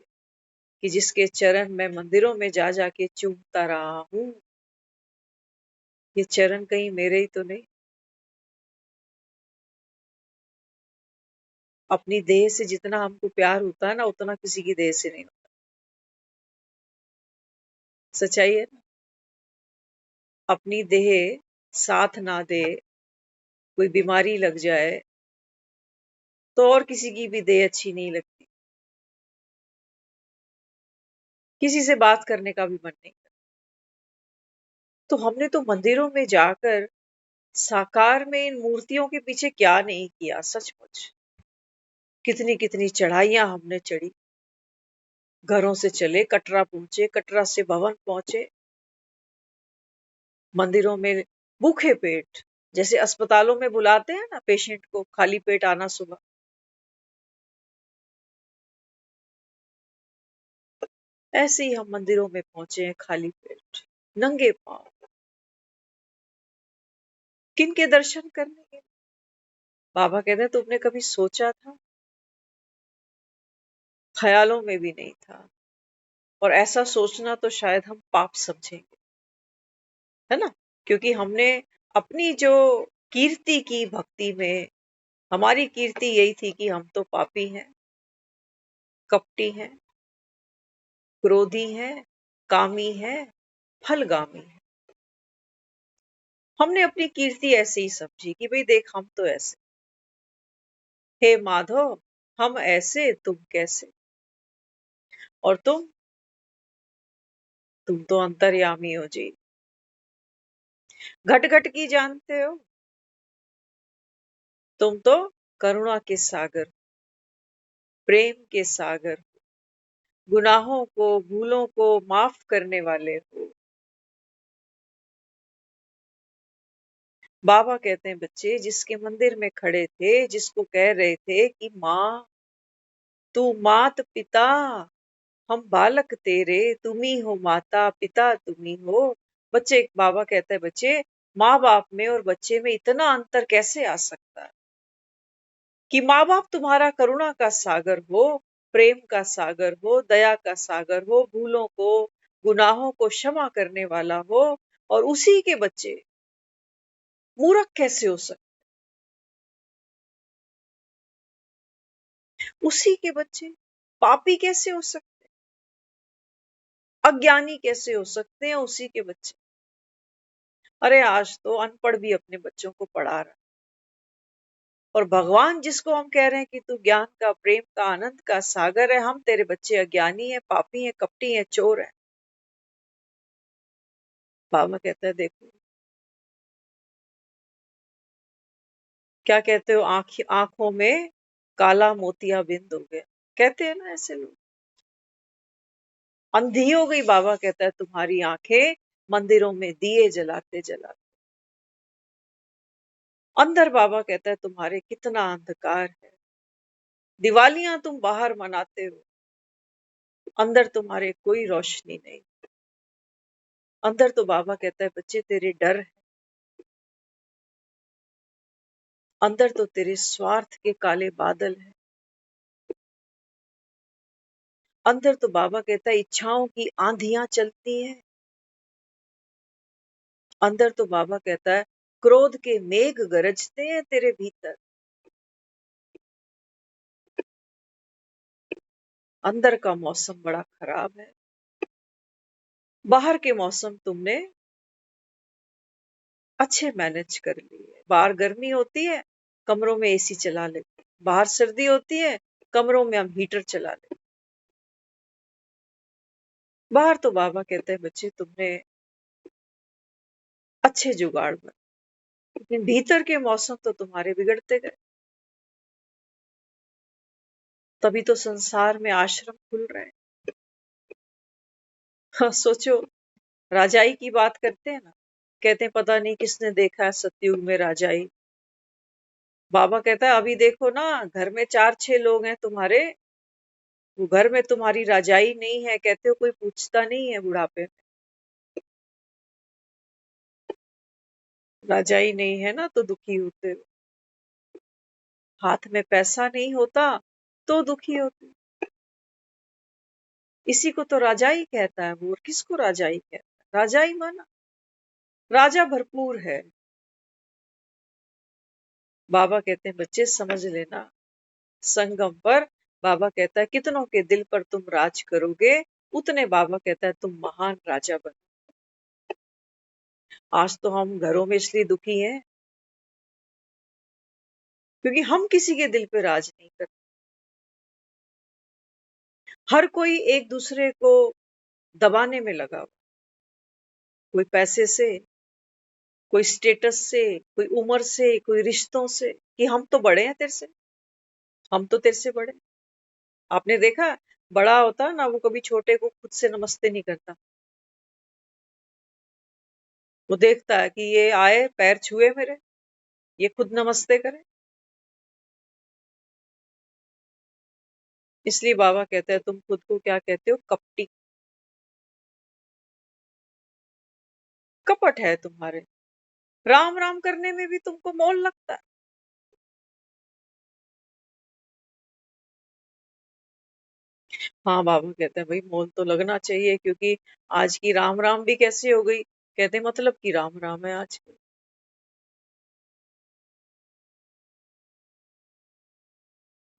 कि जिसके चरण मैं मंदिरों में जा जाके चूमता रहा हूं, ये चरण कहीं मेरे ही तो नहीं। अपनी देह से जितना हमको प्यार होता है ना, उतना किसी की देह से नहीं होता। सच्चाई है ना। अपनी देह साथ ना दे, कोई बीमारी लग जाए तो और किसी की भी देह अच्छी नहीं लगती, किसी से बात करने का भी मन नहीं करता। तो हमने तो मंदिरों में जाकर साकार में इन मूर्तियों के पीछे क्या नहीं किया, सचमुच। कितनी कितनी चढ़ाइयां हमने चढ़ी। घरों से चले कटरा पहुंचे, कटरा से भवन पहुंचे, मंदिरों में भूखे पेट, जैसे अस्पतालों में बुलाते हैं ना पेशेंट को, खाली पेट आना सुबह, ऐसे ही हम मंदिरों में पहुंचे हैं खाली पेट, नंगे पांव। किन के दर्शन करने के? बाबा कहते हैं तुमने कभी सोचा था? ख्यालों में भी नहीं था। और ऐसा सोचना तो शायद हम पाप समझेंगे, है ना। क्योंकि हमने अपनी जो कीर्ति की भक्ति में, हमारी कीर्ति यही थी कि हम तो पापी हैं, कपटी हैं, क्रोधी हैं, कामी हैं, फलगामी हैं। हमने अपनी कीर्ति ऐसे ही समझी कि भाई देख हम तो ऐसे, हे माधव हम ऐसे तुम कैसे, और तुम तो अंतर्यामी हो जी। घट घट की जानते हो, तुम तो करुणा के सागर, प्रेम के सागर, गुनाहों को भूलों को माफ करने वाले हो। बाबा कहते हैं बच्चे जिसके मंदिर में खड़े थे, जिसको कह रहे थे कि माँ तू मात पिता, हम बालक तेरे, तुम ही हो माता पिता तुम ही हो। बच्चे, बाबा कहता है बच्चे, माँ बाप में और बच्चे में इतना अंतर कैसे आ सकता है कि माँ बाप तुम्हारा करुणा का सागर हो, प्रेम का सागर हो, दया का सागर हो, भूलों को गुनाहों को क्षमा करने वाला हो, और उसी के बच्चे मूर्ख कैसे हो सकते, उसी के बच्चे पापी कैसे हो सकते, अज्ञानी कैसे हो सकते हैं उसी के बच्चे। अरे आज तो अनपढ़ भी अपने बच्चों को पढ़ा रहा, और भगवान जिसको हम कह रहे हैं कि तू ज्ञान का, प्रेम का, आनंद का सागर है, हम तेरे बच्चे अज्ञानी है, पापी है, कपटी है, चोर है। बाबा कहता है देखो, क्या कहते हो, आंखों में काला मोतिया बिंद हो गया, कहते हैं ना ऐसे लोग। अंधी हो गई, बाबा कहता है तुम्हारी आंखें मंदिरों में दिए जलाते जलाते। अंदर बाबा कहता है तुम्हारे कितना अंधकार है, दिवालियां तुम बाहर मनाते हो, अंदर तुम्हारे कोई रोशनी नहीं। अंदर तो बाबा कहता है बच्चे तेरे डर है, अंदर तो तेरे स्वार्थ के काले बादल हैं। अंदर तो बाबा कहता है इच्छाओं की आंधियां चलती हैं। अंदर तो बाबा कहता है क्रोध के मेघ गरजते हैं तेरे भीतर। अंदर का मौसम बड़ा खराब है। बाहर के मौसम तुमने अच्छे मैनेज कर लिए। बाहर गर्मी होती है, कमरों में एसी चला लेते, बाहर सर्दी होती है, कमरों में हम हीटर चला लेते। बाहर तो बाबा कहते हैं बच्चे तुमने अच्छे जुगाड़ बन, लेकिन भीतर के मौसम तो तुम्हारे बिगड़ते गए। तभी तो संसार में आश्रम खुल रहे हैं। हाँ, सोचो, राजाई की बात करते हैं ना, कहते हैं पता नहीं किसने देखा है सतयुग में राजाई। बाबा कहता है अभी देखो ना, घर में 4-6 लोग हैं तुम्हारे, वो घर में तुम्हारी राजाई नहीं है, कहते हो कोई पूछता नहीं है बुढ़ापे में। राजाई नहीं है ना तो दुखी होते हो। हाथ में पैसा नहीं होता तो दुखी होती। इसी को तो राजाई कहता है वो। और किसको राजाई कहता है? राजाई माना राजा भरपूर है। बाबा कहते हैं बच्चे समझ लेना, संगम पर बाबा कहता है कितनों के दिल पर तुम राज करोगे, उतने बाबा कहता है तुम महान राजा बनो। आज तो हम घरों में इसलिए दुखी हैं क्योंकि हम किसी के दिल पे राज नहीं करते। हर कोई एक दूसरे को दबाने में लगा हुआ। कोई पैसे से, कोई स्टेटस से, कोई उम्र से, कोई रिश्तों से, कि हम तो बड़े हैं तेरे से, हम तो तेरे से बड़े। आपने देखा बड़ा होता ना वो कभी छोटे को खुद से नमस्ते नहीं करता। वो देखता है कि ये आए पैर छुए मेरे, ये खुद नमस्ते करे। इसलिए बाबा कहते हैं तुम खुद को क्या कहते हो? कपटी। कपट है तुम्हारे। राम राम करने में भी तुमको मोल लगता है। हाँ बाबा कहते हैं भाई मोल तो लगना चाहिए, क्योंकि आज की राम राम भी कैसी हो गई। कहते हैं मतलब की राम राम है आज की।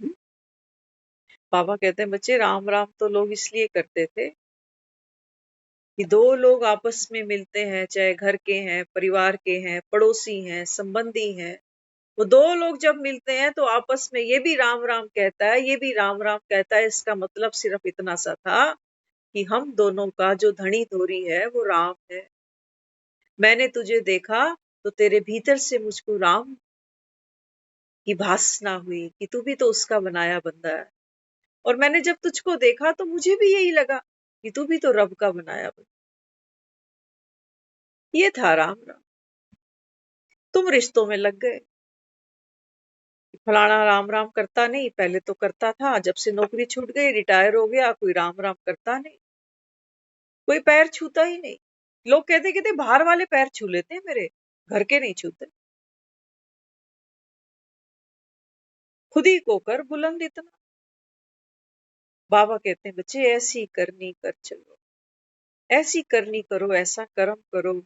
हम्म? बाबा कहते हैं बच्चे राम राम तो लोग इसलिए करते थे कि दो लोग आपस में मिलते हैं, चाहे घर के हैं, परिवार के हैं, पड़ोसी हैं, संबंधी हैं। वो दो लोग जब मिलते हैं तो आपस में ये भी राम राम कहता है, ये भी राम राम कहता है। इसका मतलब सिर्फ इतना सा था कि हम दोनों का जो धनी धोरी है वो राम है। मैंने तुझे देखा तो तेरे भीतर से मुझको राम की भासना हुई कि तू भी तो उसका बनाया बंदा है। और मैंने जब तुझको देखा तो मुझे भी यही लगा कि तू भी तो रब का बनाया बंदा। ये था राम राम। तुम रिश्तों में लग गए। फलाना राम राम करता नहीं, पहले तो करता था, जब से नौकरी छूट गई, रिटायर हो गया, कोई राम राम करता नहीं, कोई पैर छूता ही नहीं। लोग कहते कहते बाहर वाले पैर छू लेते हैं मेरे, घर के नहीं छूते। खुद ही को कर बुलंद इतना। बाबा कहते हैं बच्चे ऐसी करनी कर चलो, ऐसी करनी करो, ऐसा कर्म करो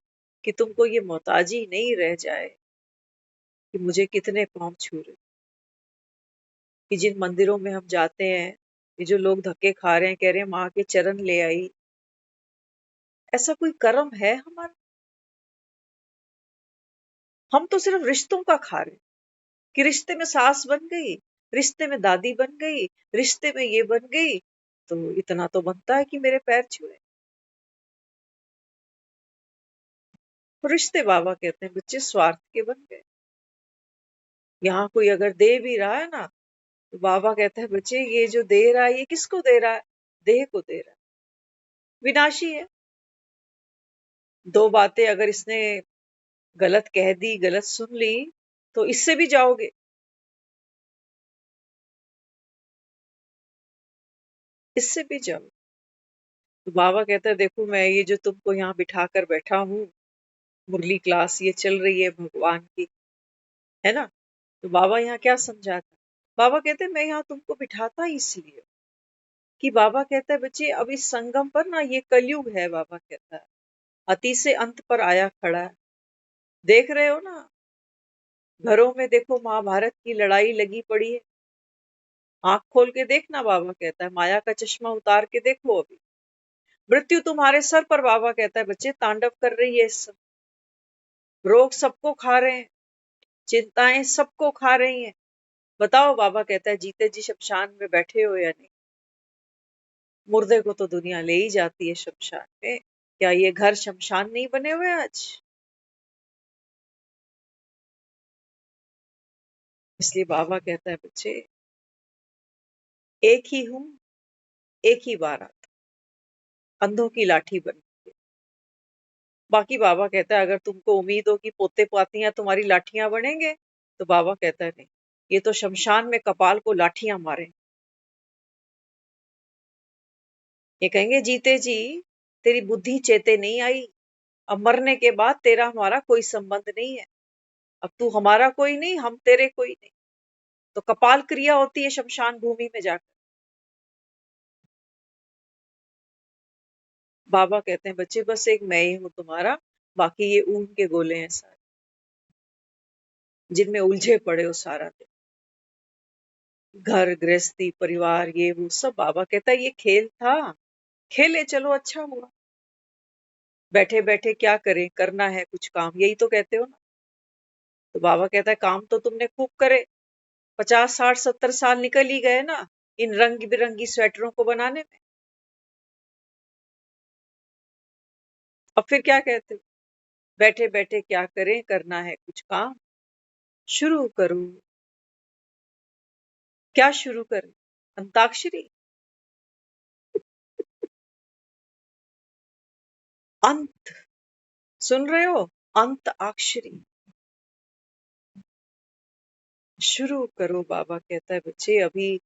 कि तुमको ये मोहताजी नहीं रह जाए कि मुझे कितने पांव छू रहे। कि जिन मंदिरों में हम जाते हैं, ये जो लोग धक्के खा रहे हैं, कह रहे हैं माँ के चरण ले आई, ऐसा कोई कर्म है हमारा? हम तो सिर्फ रिश्तों का खा रहे हैं कि रिश्ते में सास बन गई, रिश्ते में दादी बन गई, रिश्ते में ये बन गई, तो इतना तो बनता है कि मेरे पैर छुए। रिश्ते बाबा कहते हैं बच्चे स्वार्थ के बन गए। यहाँ कोई अगर दे भी रहा है ना, तो बाबा कहता है बच्चे ये जो दे रहा है ये किसको दे रहा है? देह को दे रहा है, विनाशी है। दो बातें अगर इसने गलत कह दी, गलत सुन ली, तो इससे भी जाओगे। इससे भी जाओ। तो बाबा कहता है देखो मैं ये जो तुमको यहाँ बिठा कर बैठा हूँ, मुरली क्लास ये चल रही है भगवान की, है ना? तो बाबा यहाँ क्या समझाता? बाबा कहते हैं मैं यहाँ तुमको बिठाता ही इसलिए कि बाबा कहता है बच्चे अब इस संगम पर ना ये कलयुग है। बाबा कहता है अति से अंत पर आया खड़ा है। देख रहे हो ना, घरों में देखो महाभारत की लड़ाई लगी पड़ी है। आंख खोल के देखना, बाबा कहता है माया का चश्मा उतार के देखो। अभी मृत्यु तुम्हारे सर पर बाबा कहता है बच्चे तांडव कर रही है इस समय। रोग सबको खा रहे हैं, चिंताएं सबको खा रही हैं। बताओ बाबा कहता है जीते जी शमशान में बैठे हो या नहीं? मुर्दे को तो दुनिया ले ही जाती है शमशान में। क्या ये घर शमशान नहीं बने हुए आज? इसलिए बाबा कहता है बच्चे एक ही हूं, एक ही बार आता, अंधों की लाठी बन के। बाकी बाबा कहता है अगर तुमको उम्मीद हो कि पोते पोतियां तुम्हारी लाठियां बनेंगे, तो बाबा कहता है नहीं, ये तो शमशान में कपाल को लाठियां मारे। ये कहेंगे जीते जी तेरी बुद्धि चेते नहीं आई, अब मरने के बाद तेरा हमारा कोई संबंध नहीं है, अब तू हमारा कोई नहीं, हम तेरे कोई नहीं। तो कपाल क्रिया होती है शमशान भूमि में जाकर। बाबा कहते हैं बच्चे बस एक मैं ही हूं तुम्हारा, बाकी ये ऊन के गोले हैं सारे, जिनमें उलझे पड़े हो सारा दिन, घर गृहस्थी परिवार ये वो सब। बाबा कहता है ये खेल था, खेले चलो अच्छा हुआ, बैठे बैठे क्या करें, करना है कुछ काम, यही तो कहते हो ना। तो बाबा कहता है काम तो तुमने खूब करे, 50 60 70 साल निकल ही गए ना इन रंग बिरंगी स्वेटरों को बनाने में। अब फिर क्या कहते हो, बैठे बैठे क्या करें, करना है कुछ काम, शुरू करो। क्या शुरू करें, अंताक्षरी, अंत, सुन रहे हो, अंत अक्षरी शुरू करो। बाबा कहता है बच्चे अभी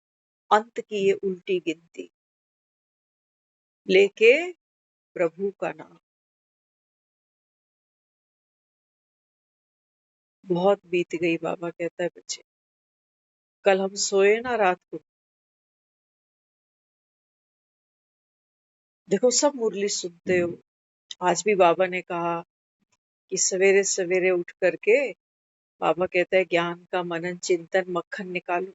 अंत की ये उल्टी गिनती लेके प्रभु का नाम। बहुत बीत गई, बाबा कहता है बच्चे, कल हम सोए ना रात को, देखो सब मुरली सुनते हो। आज भी बाबा ने कहा कि सवेरे सवेरे उठ करके बाबा कहता है ज्ञान का मनन चिंतन मक्खन निकालो।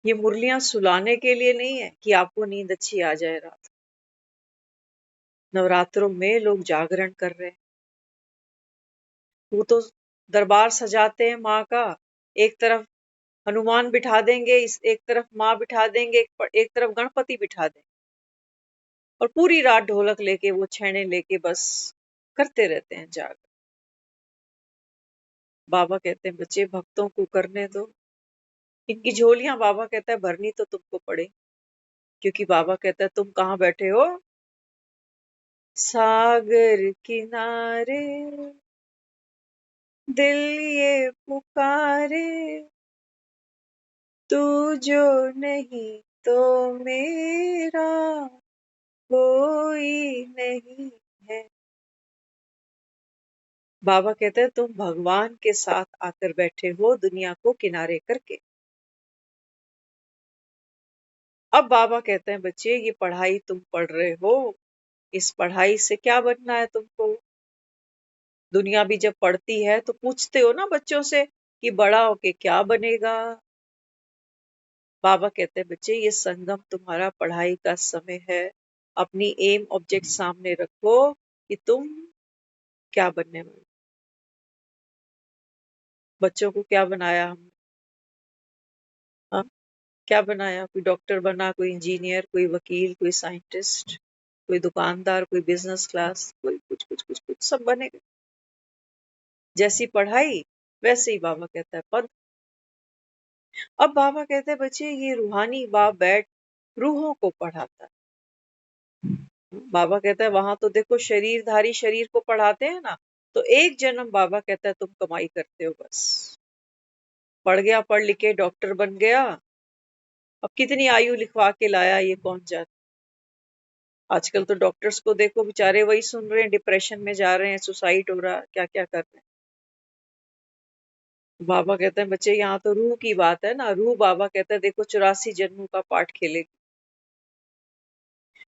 ये मुरलियां सुलाने के लिए नहीं है कि आपको नींद अच्छी आ जाए रात। नवरात्रों में लोग जागरण कर रहे हैं, वो तो दरबार सजाते हैं माँ का, एक तरफ हनुमान बिठा देंगे, इस एक तरफ माँ बिठा देंगे, एक तरफ गणपति बिठा देंगे, और पूरी रात ढोलक लेके वो छैने लेके बस करते रहते हैं जाग। बाबा कहते हैं बच्चे भक्तों को करने दो, इनकी झोलियां बाबा कहता है भरनी तो तुमको पड़े, क्योंकि बाबा कहता है तुम कहाँ बैठे हो, सागर किनारे दिल ये पुकारे, तू जो नहीं तो मेरा कोई नहीं है। बाबा कहते हैं तुम भगवान के साथ आकर बैठे हो दुनिया को किनारे करके। अब बाबा कहते हैं बच्चे ये पढ़ाई तुम पढ़ रहे हो, इस पढ़ाई से क्या बनना है तुमको। दुनिया भी जब पढ़ती है तो पूछते हो ना बच्चों से कि बड़ा होके क्या बनेगा। बाबा कहते हैं बच्चे ये संगम तुम्हारा पढ़ाई का समय है, अपनी एम ऑब्जेक्ट सामने रखो कि तुम क्या बनने वाले। बच्चों को क्या बनाया हमने, हाँ? क्या बनाया, कोई डॉक्टर बना, कोई इंजीनियर, कोई वकील, कोई साइंटिस्ट, कोई दुकानदार, कोई बिजनेस क्लास, कोई कुछ कुछ कुछ कुछ सब बनेगा। जैसी पढ़ाई वैसे ही बाबा कहता है पद। अब बाबा कहते हैं बच्चे ये रूहानी बाप बैठ रूहों को पढ़ाता है। बाबा कहता है वहां तो देखो शरीरधारी शरीर को पढ़ाते हैं ना, तो एक जन्म बाबा कहता है तुम कमाई करते हो बस, पढ़ गया, पढ़ लिख के डॉक्टर बन गया, अब कितनी आयु लिखवा के लाया ये कौन जाने। आजकल तो डॉक्टर्स को देखो बेचारे वही सुन रहे हैं, डिप्रेशन में जा रहे हैं, सुसाइड हो रहा है, क्या क्या कर रहे हैं। बाबा कहते हैं बच्चे यहाँ तो रूह की बात है ना, रूह बाबा कहता है देखो 84 जन्मों का पाठ खेलेगी।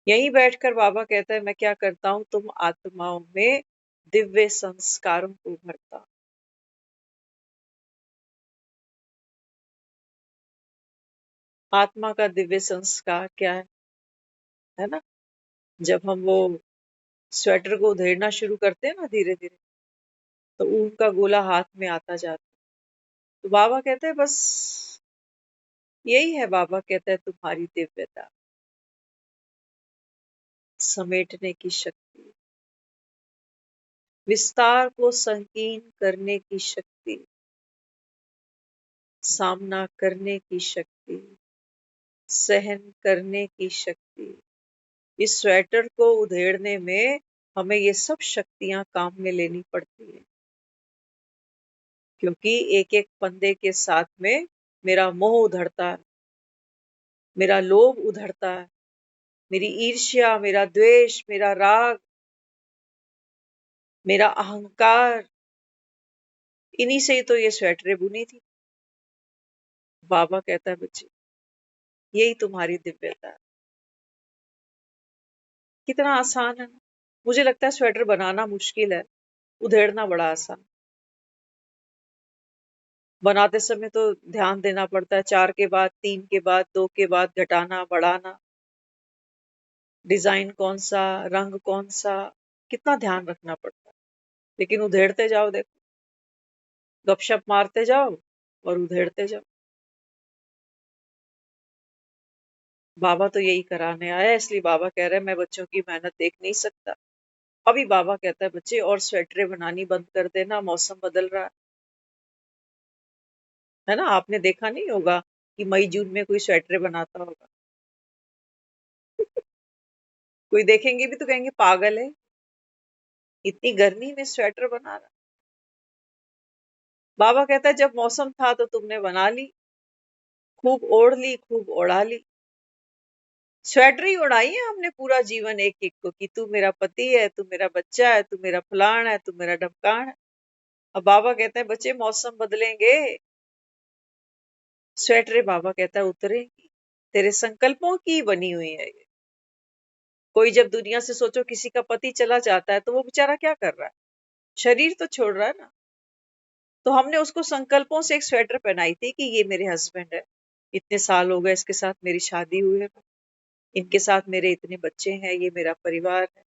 यहीं बैठकर बाबा कहता है मैं क्या करता हूँ, तुम आत्माओं में दिव्य संस्कारों को भरता हूं। आत्मा का दिव्य संस्कार क्या है ना, जब हम वो स्वेटर को उधेड़ना शुरू करते हैं ना धीरे धीरे, तो ऊन का गोला हाथ में आता जाता है। तो बाबा कहते हैं बस यही है, बाबा कहता है तुम्हारी दिव्यता, समेटने की शक्ति, विस्तार को संकीर्ण करने की शक्ति, सामना करने की शक्ति, सहन करने की शक्ति। इस स्वेटर को उधेड़ने में हमें ये सब शक्तियां काम में लेनी पड़ती है, क्योंकि एक एक फंदे के साथ में मेरा मोह उधड़ता है, मेरा लोभ उधड़ता है, मेरी ईर्ष्या, मेरा द्वेष, मेरा राग, मेरा अहंकार, इन्हीं से ही तो ये स्वेटरें बुनी थी। बाबा कहता है बच्चे यही तुम्हारी दिव्यता है। कितना आसान है ना। मुझे लगता है स्वेटर बनाना मुश्किल है, उधेड़ना बड़ा आसान। बनाते समय तो ध्यान देना पड़ता है, 4 के बाद 3 के बाद 2 के बाद घटाना बढ़ाना, डिजाइन कौन सा, रंग कौन सा, कितना ध्यान रखना पड़ता है। लेकिन उधेड़ते जाओ, देखो गपशप मारते जाओ और उधेड़ते जाओ। बाबा तो यही कराने आया है, इसलिए बाबा कह रहे हैं मैं बच्चों की मेहनत देख नहीं सकता। अभी बाबा कहता है बच्चे और स्वेटरें बनानी बंद कर देना, मौसम बदल रहा है ना। आपने देखा नहीं होगा कि मई जून में कोई स्वेटरें बनाता होगा। कोई देखेंगे भी तो कहेंगे पागल है, इतनी गर्मी में स्वेटर बना रहा। बाबा कहता है जब मौसम था तो तुमने बना ली, खूब ओढ़ ली, खूब ओढ़ा ली। स्वेटर ही उड़ाई है हमने पूरा जीवन एक एक को, कि तू मेरा पति है, तू मेरा बच्चा है, तू मेरा फलान है, तू मेरा ढमकान है। अब बाबा कहते हैं बच्चे मौसम बदलेंगे, स्वेटरें बाबा कहता है उतरेंगी। तेरे संकल्पों की बनी हुई है ये। कोई जब दुनिया से सोचो किसी का पति चला जाता है तो वो बेचारा क्या कर रहा है, शरीर तो छोड़ रहा है ना। तो हमने उसको संकल्पों से एक स्वेटर पहनाई थी कि ये मेरे हस्बैंड है, इतने साल हो गए इसके साथ मेरी शादी हुई है, इनके साथ मेरे इतने बच्चे हैं, ये मेरा परिवार है।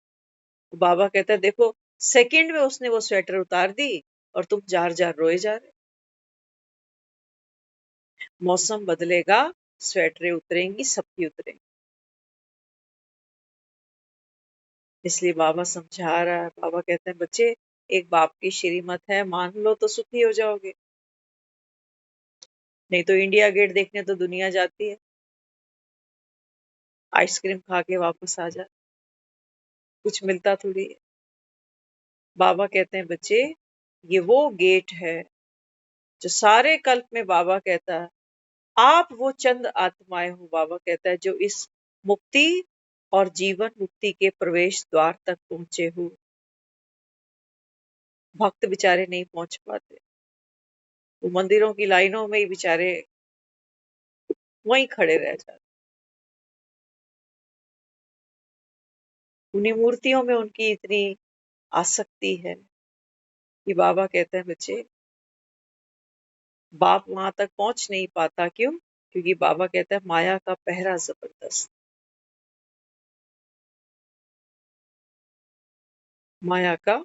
तो बाबा कहता है देखो सेकंड में उसने वो स्वेटर उतार दी और तुम जार जार रोए जा रहे। मौसम बदलेगा, स्वेटरें उतरेंगी, सबकी उतरेंगी। इसलिए बाबा समझा रहा है। बाबा कहते हैं बच्चे एक बाप की श्रीमत है, मान लो तो सुखी हो जाओगे, नहीं तो इंडिया गेट देखने तो दुनिया जाती है, आइसक्रीम खा के वापस आ जा, कुछ मिलता थोड़ी है। बाबा कहते हैं बच्चे ये वो गेट है जो सारे कल्प में बाबा कहता है आप वो चंद आत्माएं हो, बाबा कहता है जो इस मुक्ति और जीवन मुक्ति के प्रवेश द्वार तक पहुंचे हो। भक्त बेचारे नहीं पहुंच पाते, वो मंदिरों की लाइनों में ही बेचारे वहीं खड़े रह जाते। उन्हीं मूर्तियों में उनकी इतनी आसक्ति है कि बाबा कहते हैं बच्चे बाप वहां तक पहुंच नहीं पाता। क्यों? क्योंकि बाबा कहता है माया का पहरा जबरदस्त। माया का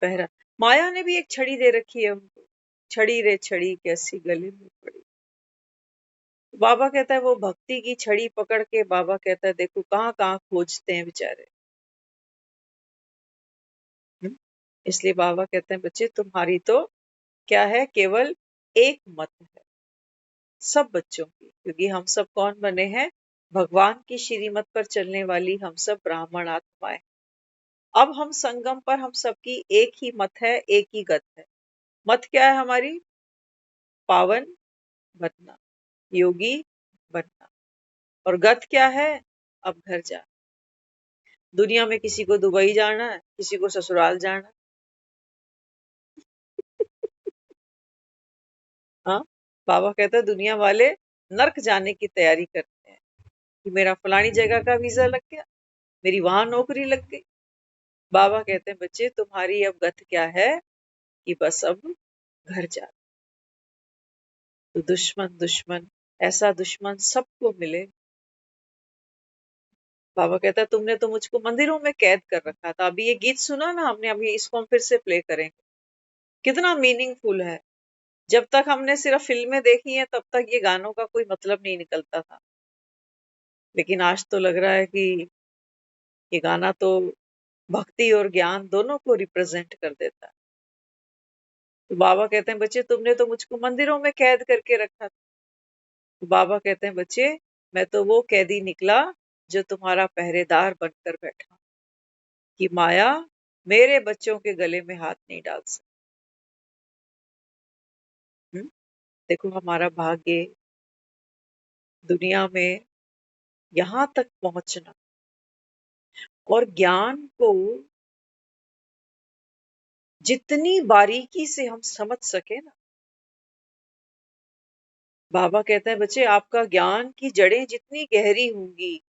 पहरा। माया ने भी एक छड़ी दे रखी है उनको, छड़ी रे छड़ी कैसी गले में पड़ी। बाबा कहता है वो भक्ति की छड़ी पकड़ के बाबा कहता है देखो कहाँ कहाँ खोजते हैं बेचारे। हम्म? इसलिए बाबा कहते हैं बच्चे तुम्हारी तो क्या है, केवल एक मत है सब बच्चों की, क्योंकि हम सब कौन बने हैं, भगवान की श्रीमत पर चलने वाली हम सब ब्राह्मण आत्माएं। अब हम संगम पर हम सबकी एक ही मत है, एक ही गत है। मत क्या है हमारी? पावन बनना, योगी बनना। और गत क्या है? अब घर जा। दुनिया में किसी को दुबई जाना है, किसी को ससुराल जाना है। हाँ, बाबा कहता है दुनिया वाले नर्क जाने की तैयारी करते हैं कि मेरा फलानी जगह का वीजा लग गया, मेरी वहां नौकरी लग गई। बाबा कहते हैं बच्चे तुम्हारी अब गत क्या है कि बस अब घर जा। तो दुश्मन दुश्मन, ऐसा दुश्मन सबको मिले। बाबा कहता है तुमने तो मुझको मंदिरों में कैद कर रखा था। अभी ये गीत सुना ना हमने, अभी इसको हम फिर से प्ले करेंगे। कितना मीनिंगफुल है। जब तक हमने सिर्फ फिल्में देखी हैं तब तक ये गानों का कोई मतलब नहीं निकलता था, लेकिन आज तो लग रहा है कि ये गाना तो भक्ति और ज्ञान दोनों को रिप्रेजेंट कर देता है। तो बाबा कहते हैं बच्चे तुमने तो मुझको मंदिरों में कैद करके रखा था। तो बाबा कहते हैं बच्चे मैं तो वो कैदी निकला जो तुम्हारा पहरेदार बनकर बैठा, कि माया मेरे बच्चों के गले में हाथ नहीं डाल सकती। देखो हमारा भाग्य दुनिया में यहाँ तक पहुंचना, और ज्ञान को जितनी बारीकी से हम समझ सके ना, बाबा कहते हैं बच्चे आपका ज्ञान की जड़ें जितनी गहरी होंगी,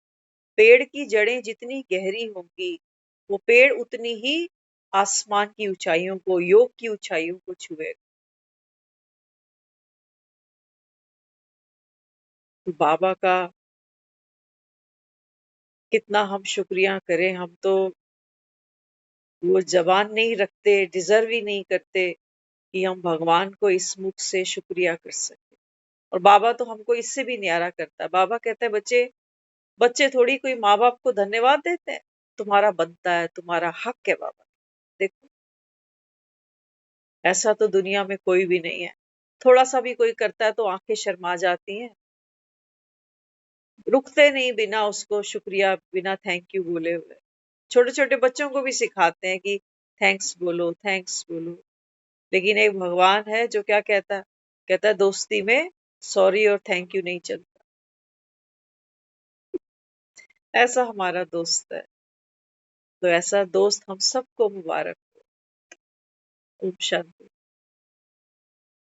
पेड़ की जड़ें जितनी गहरी होंगी, वो पेड़ उतनी ही आसमान की ऊंचाइयों को, योग की ऊंचाइयों को छुएगा। तो बाबा का कितना हम शुक्रिया करें, हम तो वो जबान नहीं रखते, डिजर्व ही नहीं करते कि हम भगवान को इस मुख से शुक्रिया कर सके। और बाबा तो हमको इससे भी न्यारा करता है। बाबा कहता है बच्चे, बच्चे थोड़ी कोई माँ बाप को धन्यवाद देते हैं, तुम्हारा बनता है, तुम्हारा हक है बाबा। देखो ऐसा तो दुनिया में कोई भी नहीं है। थोड़ा सा भी कोई करता है तो आंखें शर्मा जाती हैं, रुकते नहीं बिना उसको शुक्रिया, बिना थैंक यू बोले हुए। छोटे छोटे बच्चों को भी सिखाते हैं कि थैंक्स बोलो, थैंक्स बोलो। लेकिन एक भगवान है जो क्या कहता है, कहता है दोस्ती में सॉरी और थैंक यू नहीं चलता। ऐसा हमारा दोस्त है। तो ऐसा दोस्त हम सबको मुबारक हो। ओम शांति।